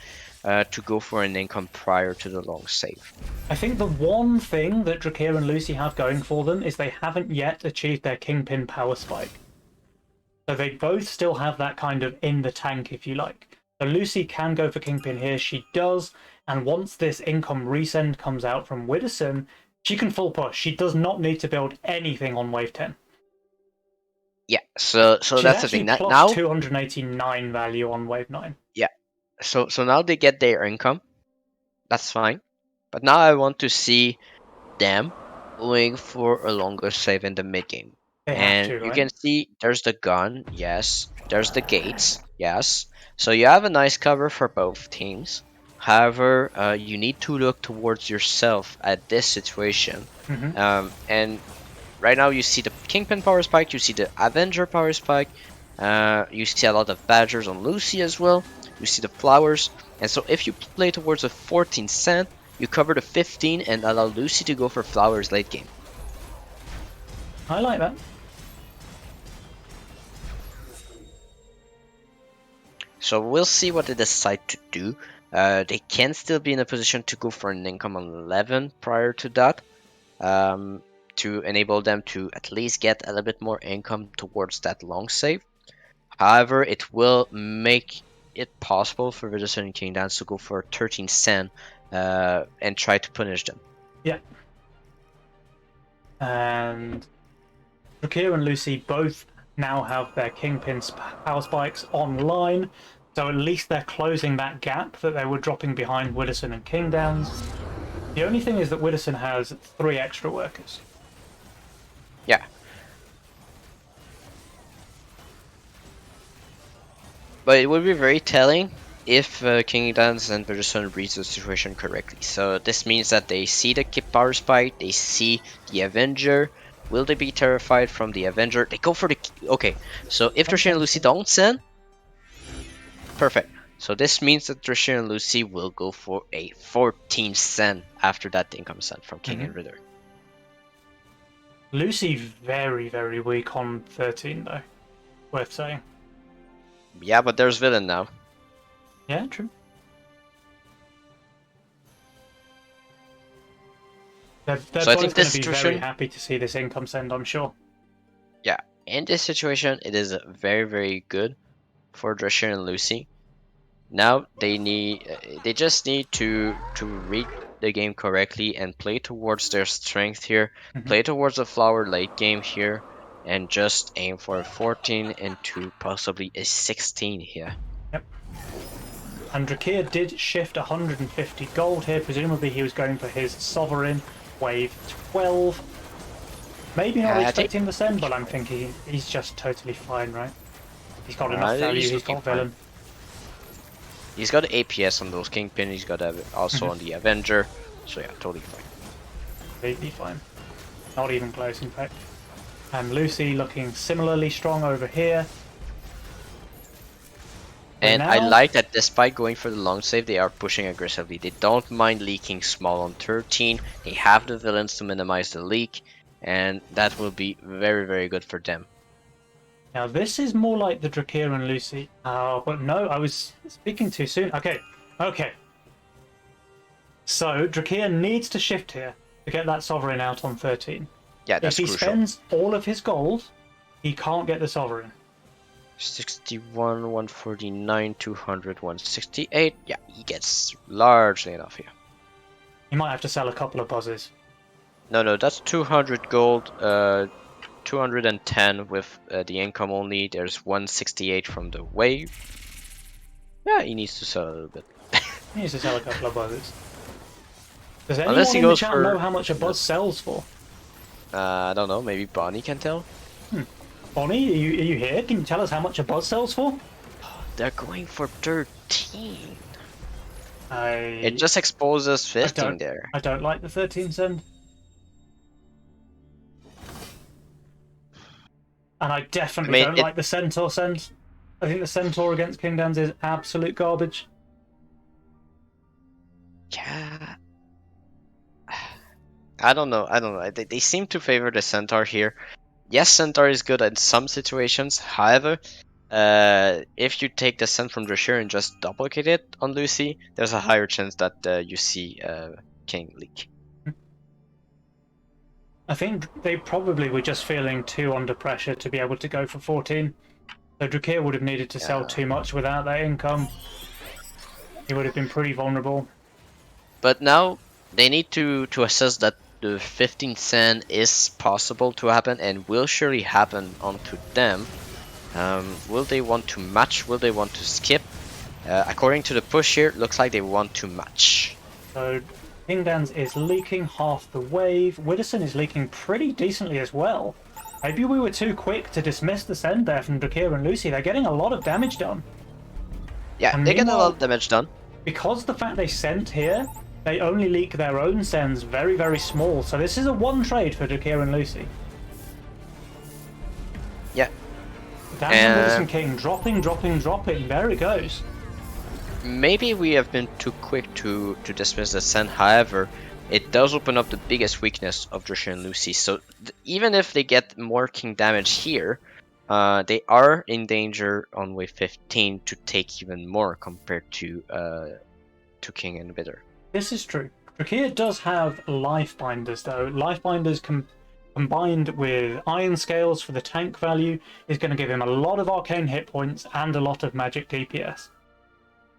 to go for an income prior to the long save. I think the one thing that Drachir and Lucy have going for them is they haven't yet achieved their Kingpin power spike. So they both still have that kind of in the tank, if you like. So Lucy can go for Kingpin here, she does, and once this income resend comes out from Widderson, she can full push. She does not need to build anything on wave 10. Yeah, so She's that's the thing. plus Now 289 value on wave 9. Yeah, so now they get their income. That's fine. But now I want to see them going for a longer save in the mid game. They have And to, you right? can see there's the gun, yes. There's the gates, yes. So you have a nice cover for both teams. However, you need to look towards yourself at this situation. And right now you see the Kingpin power spike, you see the Avenger power spike, you see a lot of Badgers on Lucy as well, you see the flowers. And so if you play towards a 14 cent, you cover the 15 and allow Lucy to go for flowers late game. I like that. So we'll see what they decide to do. They can still be in a position to go for an income on 11 prior to that, to enable them to at least get a little bit more income towards that long save. However, it will make it possible for Widderson and Kingdanzz to go for 13 cent and try to punish them. Yeah. And Drachir and Lucy both now have their Kingpin's power spikes online, so at least they're closing that gap that they were dropping behind Widderson and Kingdanzz. The only thing is that Widderson has 3 extra workers. Yeah. But it would be very telling if Kingdanzz and Widderson read the situation correctly. So this means that they see the power spike, they see the Avenger. Will they be terrified from the Avenger? They go for the... Okay, so if Drachir and Lucy don't send, perfect. So this means that Drachir and Lucy will go for a 14 cent after that income send from King and Ritter. Lucy very, very weak on 13 though, worth saying. Yeah, but there's villain now. Yeah, true. They're So both going to be very happy to see this income send, I'm sure. Yeah, in this situation, it is very, very good for Drachir and Lucy. Now they just need to read the game correctly and play towards their strength here, Mhm. play towards the flower late game here, and just aim for a 14 into possibly a 16 here. Yep. And Drachir did shift 150 gold here. Presumably he was going for his Sovereign, wave 12. Maybe not I think expecting the send, but I'm thinking he's just totally fine, right? He's got enough value, he's got fine. villain. He's got APS on those Kingpin, he's got also on the Avenger, so yeah, totally fine. Completely fine. Not even close, in fact. And Lucy looking similarly strong over here. And now, I like that despite going for the long save, they are pushing aggressively. They don't mind leaking small on 13. They have the villains to minimize the leak, and that will be very, very good for them. now this is more like the Drachir and Lucy. But no, I was speaking too soon. Okay, okay. So Drachir needs to shift here to get that Sovereign out on 13. Yeah, that's if he crucial. spends all of his gold, he can't get the Sovereign. 61, 149, 200, 168. Yeah, he gets largely enough here. He might have to sell a couple of buzzes. No, that's 200 gold, 210 with the income only. There's 168 from the wave. Yeah, he needs to sell a little bit. He needs to sell a couple of buzzes. Does Unless anyone he in the goes chat for... know how much a buzz sells for? I don't know, maybe Bonnie can tell? Bonnie, are you here? Can you tell us how much a buzz sells for? They're going for 13. It It just exposes 15 there. I don't like the 13 send. And I definitely don't like the Centaur send. I think the Centaur against Kingdanzz is absolute garbage. Yeah. I don't know. They seem to favor the Centaur here. Yes, Centaur is good in some situations. However, if you take the Send from Drachir and just duplicate it on Lucy, there's a higher chance that you see King leak. I think they probably were just feeling too under pressure to be able to go for 14. So Drachir would have needed to sell too much without that income. He would have been pretty vulnerable. But now they need to assess that the 15 Send is possible to happen and will surely happen onto them. Will they want to match? Will they want to skip? According to the push here, looks like they want to match. So Kingdanzz is leaking half the wave. Widderson is leaking pretty decently as well. Maybe we were too quick to dismiss the send there from Drachir and Lucy. They're getting a lot of damage done. Yeah, And they get a lot of damage done. Because the fact they sent here, they only leak their own sends very, very small. So this is a one trade for Drachir and Lucy. Yeah. Widderson King dropping. There it goes. Maybe we have been too quick to dismiss the Send. However, it does open up the biggest weakness of Drachir and Lucy. So even if they get more king damage here, they are in danger on wave 15 to take even more compared to King and Widder. This is true. Drachir does have life binders though. Life binders combined with iron scales for the tank value is going to give him a lot of arcane hit points and a lot of magic DPS.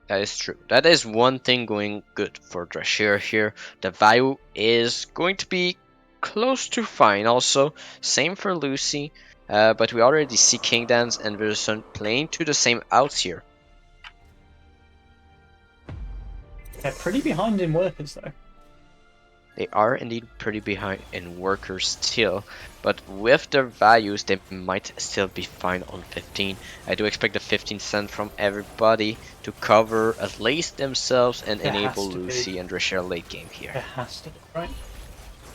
That is true. That is one thing going good for Drachir here. The value is going to be close to fine also. Same for Lucy. But we already see Kingdanzz and Widderson playing to the same outs here. They're pretty behind in workers though. They are indeed pretty behind in workers still, but with their values they might still be fine on 15. I do expect the 15 Send from everybody to cover at least themselves and enable Lucy and Drachir late game here. It has to be, right?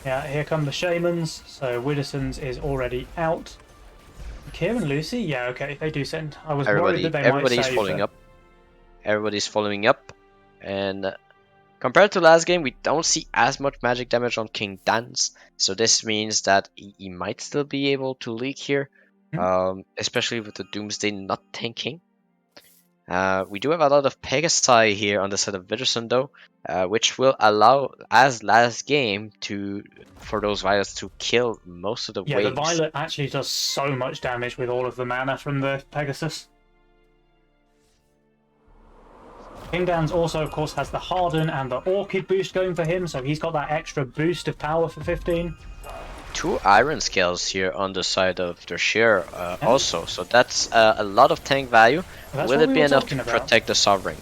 Yeah, here come the Shamans, so Widderson's is already out. Kieran, Lucy? Yeah, okay, they do send. I was worried that they might save. Everybody's following up, and compared to last game, we don't see as much magic damage on Kingdanzz, so this means that he might still be able to leak here, especially with the Doomsday not tanking. We do have a lot of Pegasi here on the side of Widderson though, which will allow, as last game, for those violets to kill most of the waves. Yeah, the violet actually does so much damage with all of the mana from the Pegasus. Kingdanzz also, of course, has the Harden and the Orchid boost going for him, so he's got that extra boost of power for 15. 2 iron scales here on the side of Drachir Yeah. also, so that's a lot of tank value. That's Will what it we be were enough talking to about. protect the Sovereign?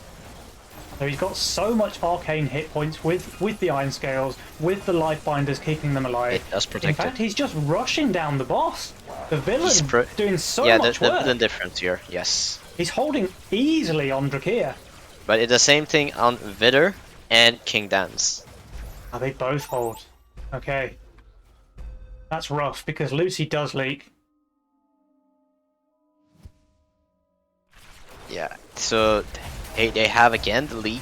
So he's got so much arcane hit points with the Iron Scales, with the Life Binders keeping them alive. It does protect In fact, it. he's just rushing down the boss. The villain doing so much the work. villain difference here, yes. He's holding easily on Drachir. But it's the same thing on Vidder and Kingdanzz. Oh, they both hold. Okay. That's rough, because Lucy does leak. Yeah, so they have again the leak.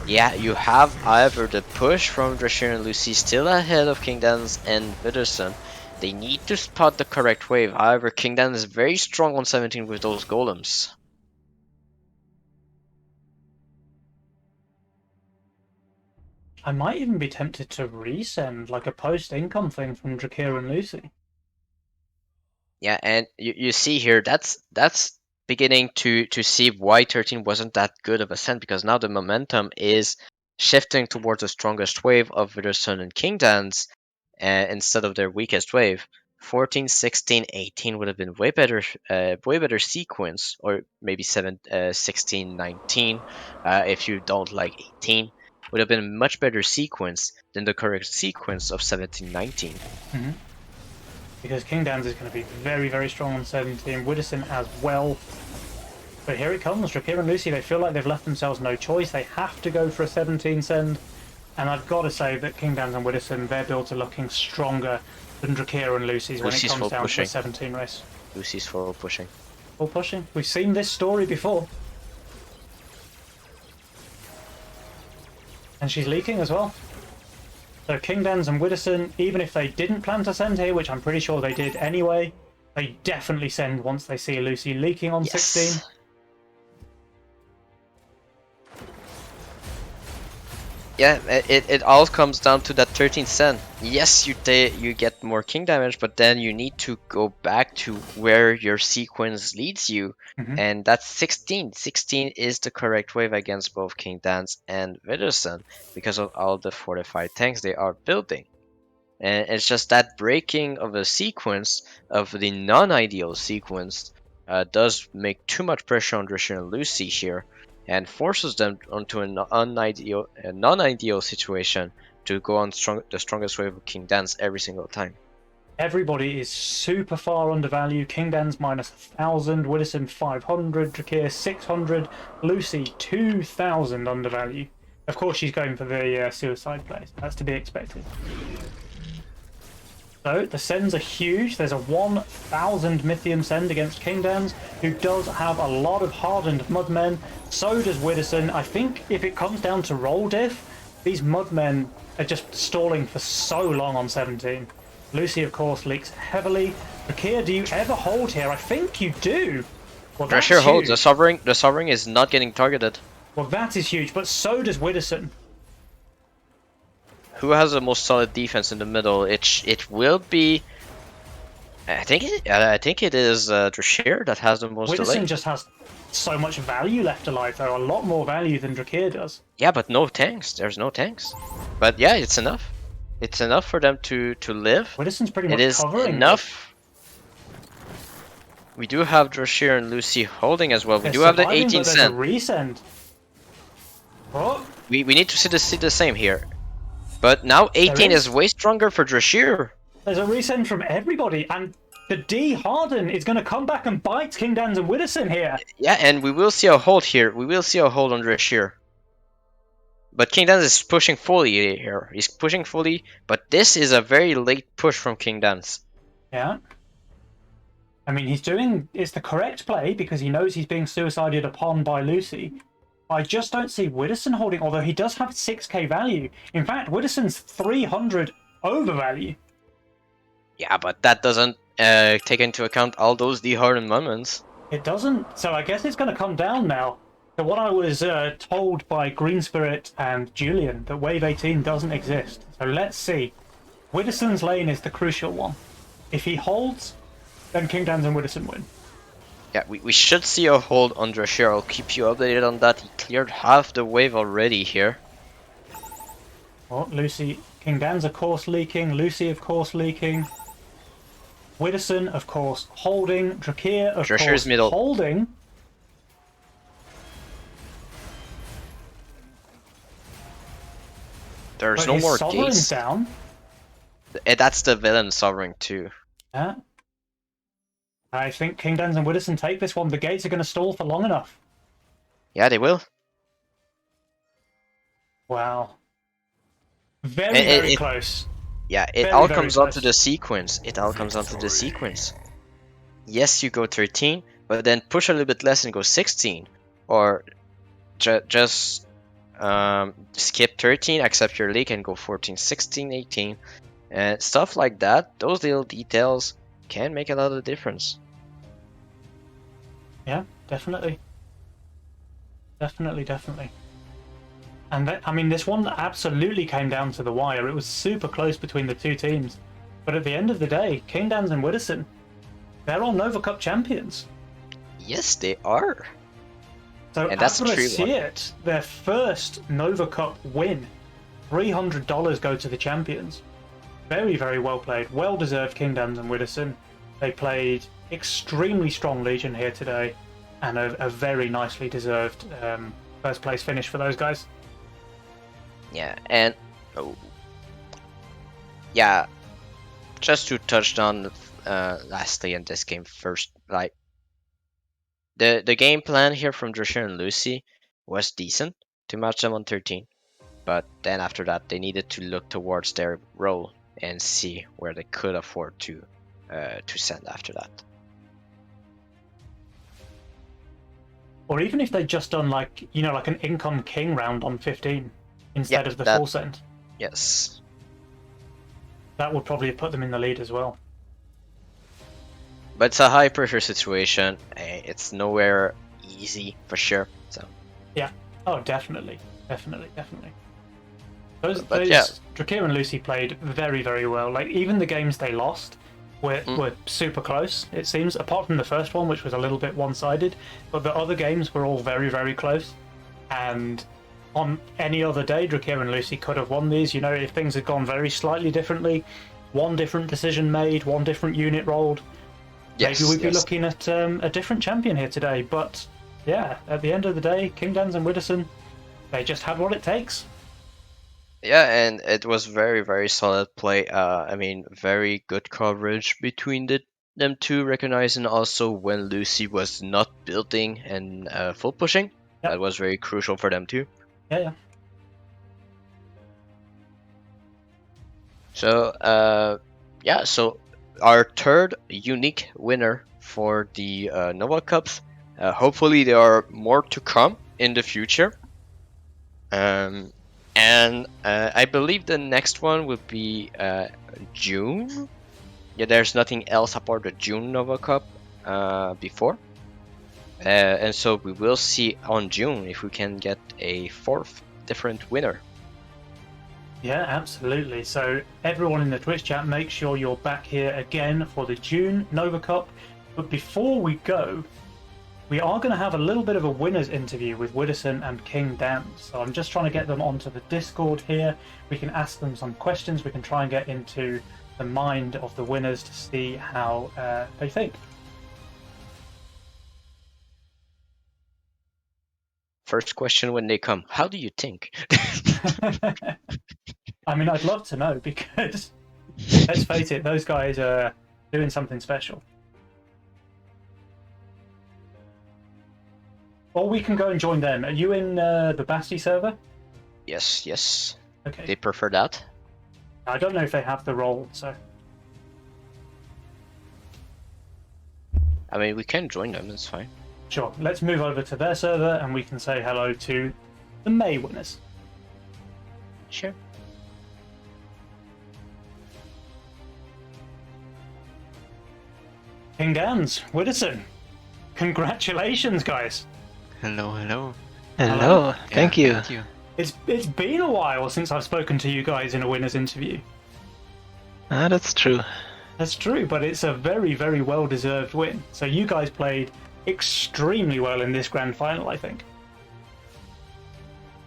Yeah, you have either the push from Drachir and Lucy still ahead of Kingdanzz and Widderson. They need to spot the correct wave. However, Kingdanzz is very strong on 17 with those golems. I might even be tempted to resend like a post-income thing from Drachir and Lucy. Yeah, and you see here that's beginning to see why 13 wasn't that good of a send, because now the momentum is shifting towards the strongest wave of Widderson and Kingdanzz instead of their weakest wave. 14, 16, 18 would have been way better sequence, or maybe 16, 19 if you don't like 18. Would have been a much better sequence than the correct sequence of 17, 19. Mm-hmm. Because Kingdanzz is going to be very, very strong on 17, Widderson as well. But here it comes, Drachir and Lucy, they feel like they've left themselves no choice. They have to go for a 17 send. And I've got to say that Kingdanzz and Widderson, their builds are looking stronger than Drachir and Lucy's when it comes down to a 17 race. Lucy's full pushing. Full pushing. We've seen this story before. And she's leaking as well. So Kingdanzz and Widderson, even if they didn't plan to send here, which I'm pretty sure they did anyway, they definitely send once they see Lucy leaking on 16. Yeah, it all comes down to that 13 cent. Yes, you get more king damage, but then you need to go back to where your sequence leads you, and that's 16. 16 is the correct wave against both Kingdanzz and Widderson because of all the fortified tanks they are building. And it's just that breaking of a sequence, of the non-ideal sequence, does make too much pressure on Drachir and Lucy here, and forces them onto a non-ideal situation to go on the strongest wave of Kingdanzz every single time. Everybody is super far undervalued. Kingdanzz minus 1,000, Widderson 500, Drachir 600, Lucy 2,000 undervalue. Of course, she's going for the suicide play. That's to be expected. So the sends are huge. There's a 1,000 Mythium send against Kingdanzz, who does have a lot of hardened Mudmen. So does Widderson. I think if it comes down to roll diff, these Mudmen are just stalling for so long on 17. Lucy, of course, leaks heavily. Drachir, do you ever hold here? I think you do. Well, Drachir holds. The Sovereign is not getting targeted. Well, that is huge, but so does Widderson. Who has the most solid defense in the middle? It will be. I think it is Drachir that has the most Widderson delay. just has so much value left alive, though. A lot more value than Drachir does. Yeah, but no tanks. There's no tanks. But yeah, it's enough. It's enough for them to live. Widderson's pretty much it is covering enough. We do have Drachir and Lucy holding as well. We do have the 18 cent. Resend. Oh. We need to see the same here. But now 18 is way stronger for Drachir. There's a resend from everybody, and the D Harden is going to come back and bite Kingdanzz and Widderson here. Yeah, and we will see a hold here. We will see a hold on Drachir. But Kingdanzz is pushing fully here. He's pushing fully, but this is a very late push from Kingdanzz. Yeah. I mean, it's the correct play because he knows he's being suicided upon by Lucy. I just don't see Widderson holding, although he does have 6k value. In fact, Widderson's 300 overvalue. Yeah, but that doesn't take into account all those D-hardened moments. It doesn't, so I guess it's going to come down now. So what I was told by Green Spirit and Julian, that Wave 18 doesn't exist. So let's see. Widderson's lane is the crucial one. If he holds, then Kingdanzz and Widderson win. Yeah, we should see a hold on Drachir. I'll keep you updated on that. He cleared half the wave already here. Oh, Lucy. Kingdanzz, of course, leaking. Lucy, of course, leaking. Widderson, of course, holding. Drachir, of Drachir's course, middle. holding. There's But no his more Sovereign's gates. down. That's the villain Sovereign too. Yeah. I think Kingdanzz and Widderson take this one. The gates are going to stall for long enough. Yeah, they will. Wow. Very close. Yeah, it all comes down to the sequence. It all comes down to the sequence. Yes, you go 13, but then push a little bit less and go 16. Or just skip 13, accept your leak, and go 14, 16, 18. And stuff like that, those little details can make a lot of difference. Yeah, definitely. Definitely. And I mean, this one absolutely came down to the wire. It was super close between the two teams. But at the end of the day, Kingdanzz and Widderson, they're all Nova Cup champions. Yes, they are. So and that's Abrasiert, their first Nova Cup win, $300 go to the champions. Very well played. Well deserved, Kingdanzz and Widderson. They played extremely strong Legion here today, and a very nicely deserved first place finish for those guys. Yeah, and yeah, just to touch on lastly in this game first, like the game plan here from Drachir and Lucy was decent to match them on 13, but then after that they needed to look towards their role and see where they could afford to send after that. Or even if they'd just done like an income king round on 15 instead of the full send. Yes. That would probably have put them in the lead as well. But it's a high pressure situation. It's nowhere easy for sure. So. Yeah. Oh, definitely. Those yeah. Drachir and Lucy played very well. Like even the games they lost were super close. It seems, apart from the first one, which was a little bit one-sided, but the other games were all very close. And on any other day, Drachir and Lucy could have won these. If things had gone very slightly differently, one different decision made, one different unit rolled, maybe we'd be looking at a different champion here today. But yeah, at the end of the day, Kingdanzz and Widderson, they just had what it takes. Yeah, and it was very solid play. I mean, very good coverage between them two, recognizing also when Lucy was not building and full pushing. Yep. That was very crucial for them too. Yeah. So, so our third unique winner for the Nova Cups. Hopefully there are more to come in the future. And I believe the next one will be June. Yeah, there's nothing else apart the June Nova Cup before. And so we will see on June if we can get a fourth different winner. Yeah, absolutely. So everyone in the Twitch chat, make sure you're back here again for the June Nova Cup. But before we go, we are going to have a little bit of a winners interview with Widderson and Kingdanzz. So I'm just trying to get them onto the Discord here. We can ask them some questions. We can try and get into the mind of the winners to see how they think. First question when they come, how do you think? I mean, I'd love to know because, let's face it, those guys are doing something special. Or we can go and join them. Are you in the Basti server? Yes. Okay. They prefer that? I don't know if they have the role, so... I mean, we can join them, it's fine. Sure, let's move over to their server and we can say hello to the May winners. Sure. Kingdanzz, Widderson, congratulations, guys. Hello. Thank you. It's been a while since I've spoken to you guys in a winners interview. That's true. That's true, but it's a very well deserved win. So you guys played extremely well in this grand final, I think.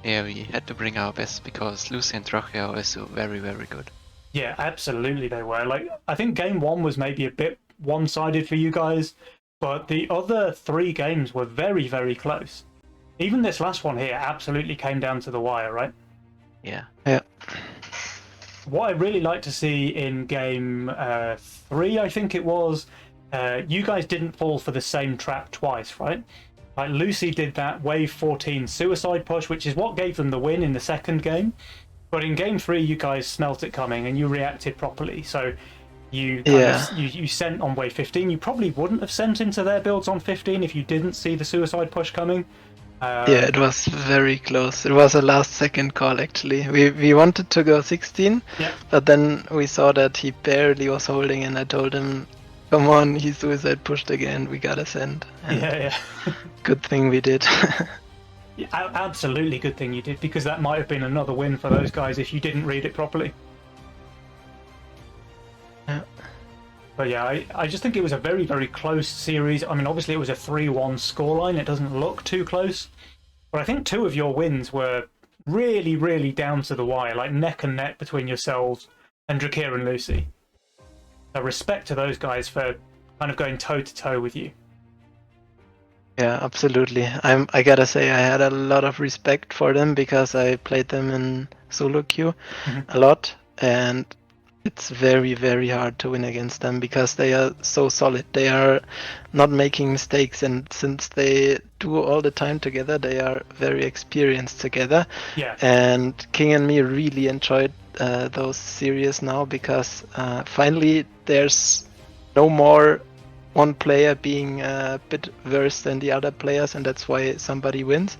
Yeah, we had to bring our best because Lucy and Drachir are also very, very good. Yeah, absolutely they were. Like, I think game one was maybe a bit one-sided for you guys, but the other 3 games were very, very close. Even this last one here absolutely came down to the wire, right? Yeah. What I really like to see in game 3, I think it was, you guys didn't fall for the same trap twice, right? Like Lucy did that wave 14 suicide push, which is what gave them the win in the second game. But in game 3, you guys smelt it coming and you reacted properly. So you you sent on wave 15. You probably wouldn't have sent into their builds on 15 if you didn't see the suicide push coming. Yeah, it was very close. It was a last second call actually. We wanted to go 16, Yeah. but then we saw that he barely was holding, and I told him, "Come on, he suicide pushed again. We gotta send." And Yeah. good thing we did. Yeah, absolutely good thing you did, because that might have been another win for those guys if you didn't read it properly. Yeah. But yeah, I just think it was a very, very close series. I mean, obviously it was a 3-1 scoreline. It doesn't look too close. But I think 2 of your wins were really, really down to the wire, like neck and neck between yourselves and Drachir and Lucy. So respect to those guys for kind of going toe-to-toe with you. Yeah, absolutely. I gotta say I had a lot of respect for them because I played them in solo queue a lot, and it's very, very hard to win against them because they are so solid. They are not making mistakes, and since they do all the time together, they are very experienced together. Yeah. And King and me really enjoyed those series now because finally there's no more one player being a bit worse than the other players, and that's why somebody wins.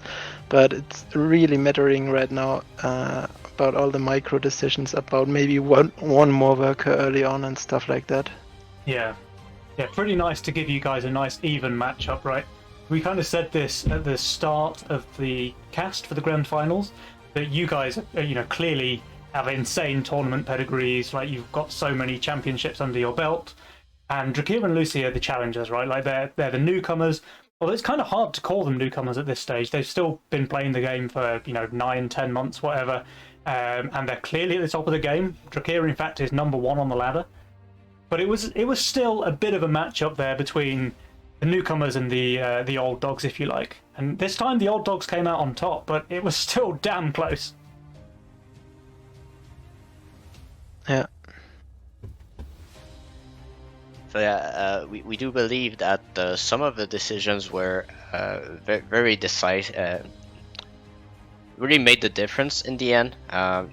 But it's really mattering right now about all the micro decisions, about maybe one more worker early on and stuff like that. Yeah, pretty nice to give you guys a nice even matchup, right? We kind of said this at the start of the cast for the grand finals, that you guys, clearly have insane tournament pedigrees. Like, you've got so many championships under your belt. And Drachir and Lucy are the challengers, right? Like, they're the newcomers. Although it's kind of hard to call them newcomers at this stage. They've still been playing the game for 9-10 months, whatever, and they're clearly at the top of the game. Drachir, in fact, is number 1 on the ladder. But it was still a bit of a matchup there between the newcomers and the old dogs, if you like. And this time the old dogs came out on top, but it was still damn close. Yeah. So yeah, we do believe that some of the decisions were very decisive, really made the difference in the end.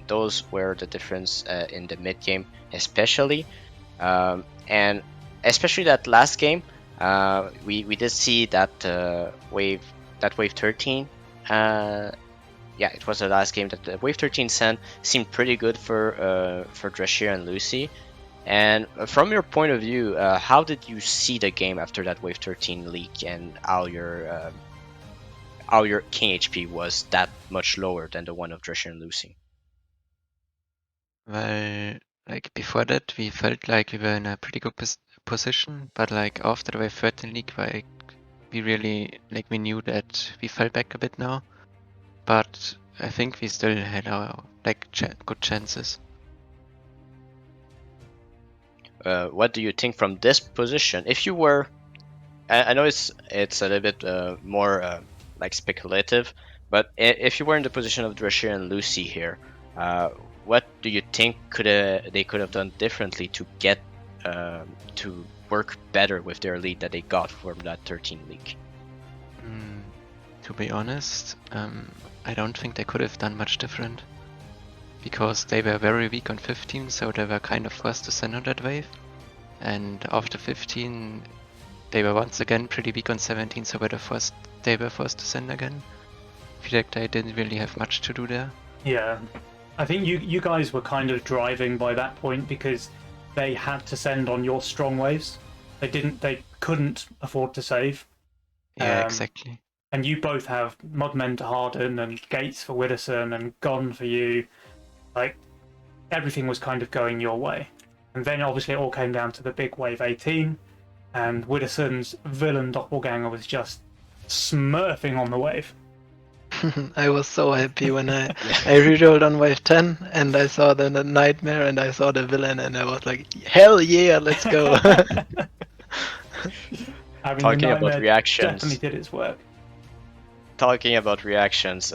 Those were the difference in the mid game, especially, and especially that last game. We did see that wave 13. Yeah, it was the last game that the wave 13 send seemed pretty good for Drachir and Lucy. And from your point of view, how did you see the game after that wave 13 leak, and how your King HP was that much lower than the one of Drachir and Lucy? Well, like before that, we felt like we were in a pretty good position, but like after the wave 13 leak, like we really we knew that we fell back a bit now, but I think we still had our good chances. What do you think from this position? If you were, I know it's a little bit more speculative, but if you were in the position of Drachir and Lucy here, what do you think they could have done differently to get to work better with their lead that they got from that 13 league? To be honest, I don't think they could have done much different, because they were very weak on 15, so they were kind of forced to send on that wave. And after 15, they were once again pretty weak on 17, so they were forced to send again. I feel like they didn't really have much to do there. Yeah, I think you guys were kind of driving by that point because they had to send on your strong waves. They couldn't afford to save. Yeah, exactly. And you both have Mudmen to Harden and Gates for Widderson and Gon for you. Like, everything was kind of going your way. And then obviously it all came down to the big wave 18. and Widderson's villain doppelganger was just smurfing on the wave. I was so happy when I rerolled on wave 10 and I saw the nightmare and I saw the villain and I was like, hell yeah, let's go. I mean, Talking the about nightmare reactions. definitely did its work. Talking about reactions,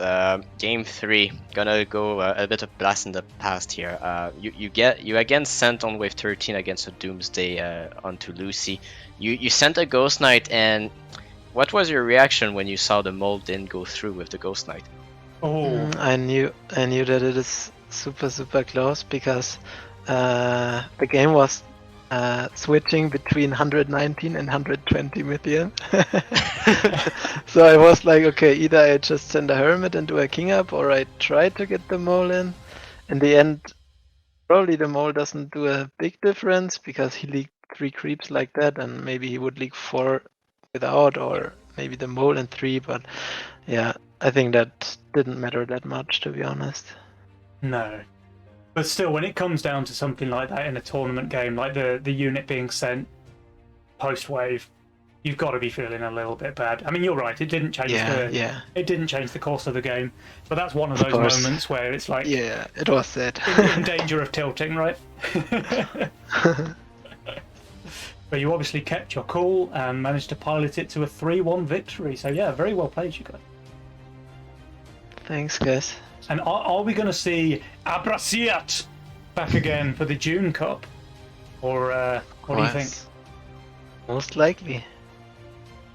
game 3, gonna go a bit of blast in the past here. You again sent on wave 13 against a Doomsday onto Lucy. You sent a Ghost Knight, and what was your reaction when you saw the mold didn't go through with the Ghost Knight? Oh, I knew that it is super close because the game was switching between 119 and 120 million. So I was like, okay, either I just send a Hermit and do a King up, or I try to get the Mole in. In the end, probably the Mole doesn't do a big difference because he leaked 3 creeps like that, and maybe he would leak 4 without, or maybe the Mole and 3, but yeah, I think that didn't matter that much, to be honest. no. But still, when it comes down to something like that in a tournament game, like the unit being sent post-wave, you've got to be feeling a little bit bad. I mean, you're right, it didn't change it didn't change the course of the game, but that's one of those moments where it's like... Yeah, it was sad. in danger of tilting, right? But you obviously kept your cool and managed to pilot it to a 3-1 victory. So yeah, very well played, you guys. Thanks, guys. And are we going to see Abrasiert back again for the June Cup? Or what do you think? Most likely.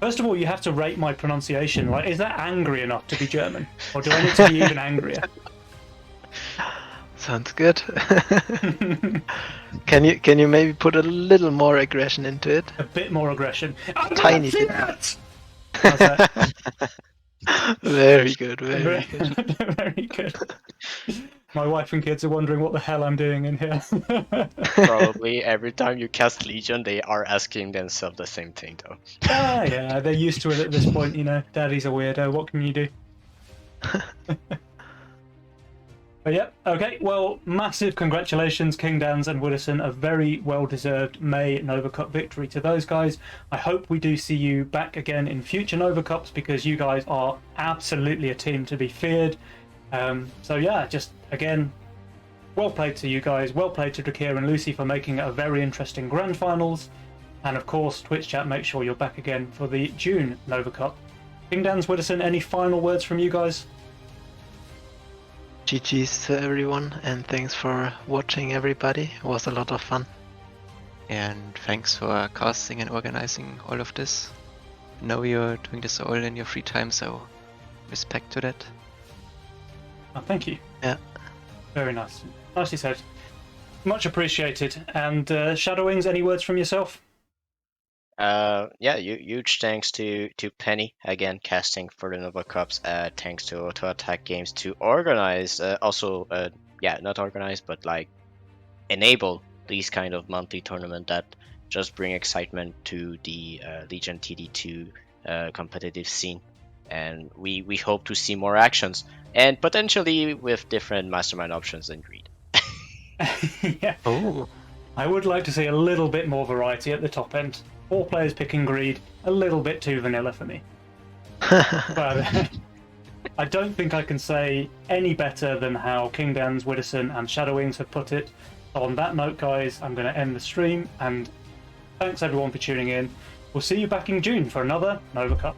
First of all, you have to rate my pronunciation. Like, is that angry enough to be German? Or do I need to be even angrier? Sounds good. Can you maybe put a little more aggression into it? A bit more aggression. Tiny bit. How's that? Very good, very good. Very good. My wife and kids are wondering what the hell I'm doing in here. Probably every time you cast Legion, they are asking themselves the same thing, though. Yeah, they're used to it at this point, you know. Daddy's a weirdo, what can you do? But yeah, okay, well, massive congratulations, Kingdanzz and Widderson, a very well-deserved May Nova Cup victory to those guys. I hope we do see you back again in future Nova Cups because you guys are absolutely a team to be feared. So yeah, just again, well played to you guys, well played to Drachir and Lucy for making it a very interesting Grand Finals. And of course, Twitch chat, make sure you're back again for the June Nova Cup. Kingdanzz, Widderson, any final words from you guys? GG's to everyone, and thanks for watching, everybody. It was a lot of fun. And thanks for casting and organizing all of this. I know you're doing this all in your free time, so respect to that. Oh, thank you. Yeah. Very nice. Nicely said. Much appreciated. And Shadowings, any words from yourself? Yeah, huge thanks to Penny again casting for the Nova Cups. Thanks to Auto Attack Games to organize, not organize, but like enable these kind of monthly tournament that just bring excitement to the Legion TD2 competitive scene. And we hope to see more actions and potentially with different mastermind options than Greed. Yeah. Oh. I would like to see a little bit more variety at the top end. 4 players picking Greed, a little bit too vanilla for me. But I don't think I can say any better than how Kingdanzz, Widderson and Shadowings have put it. So on that note, guys, I'm going to end the stream, and thanks everyone for tuning in. We'll see you back in June for another Nova Cup.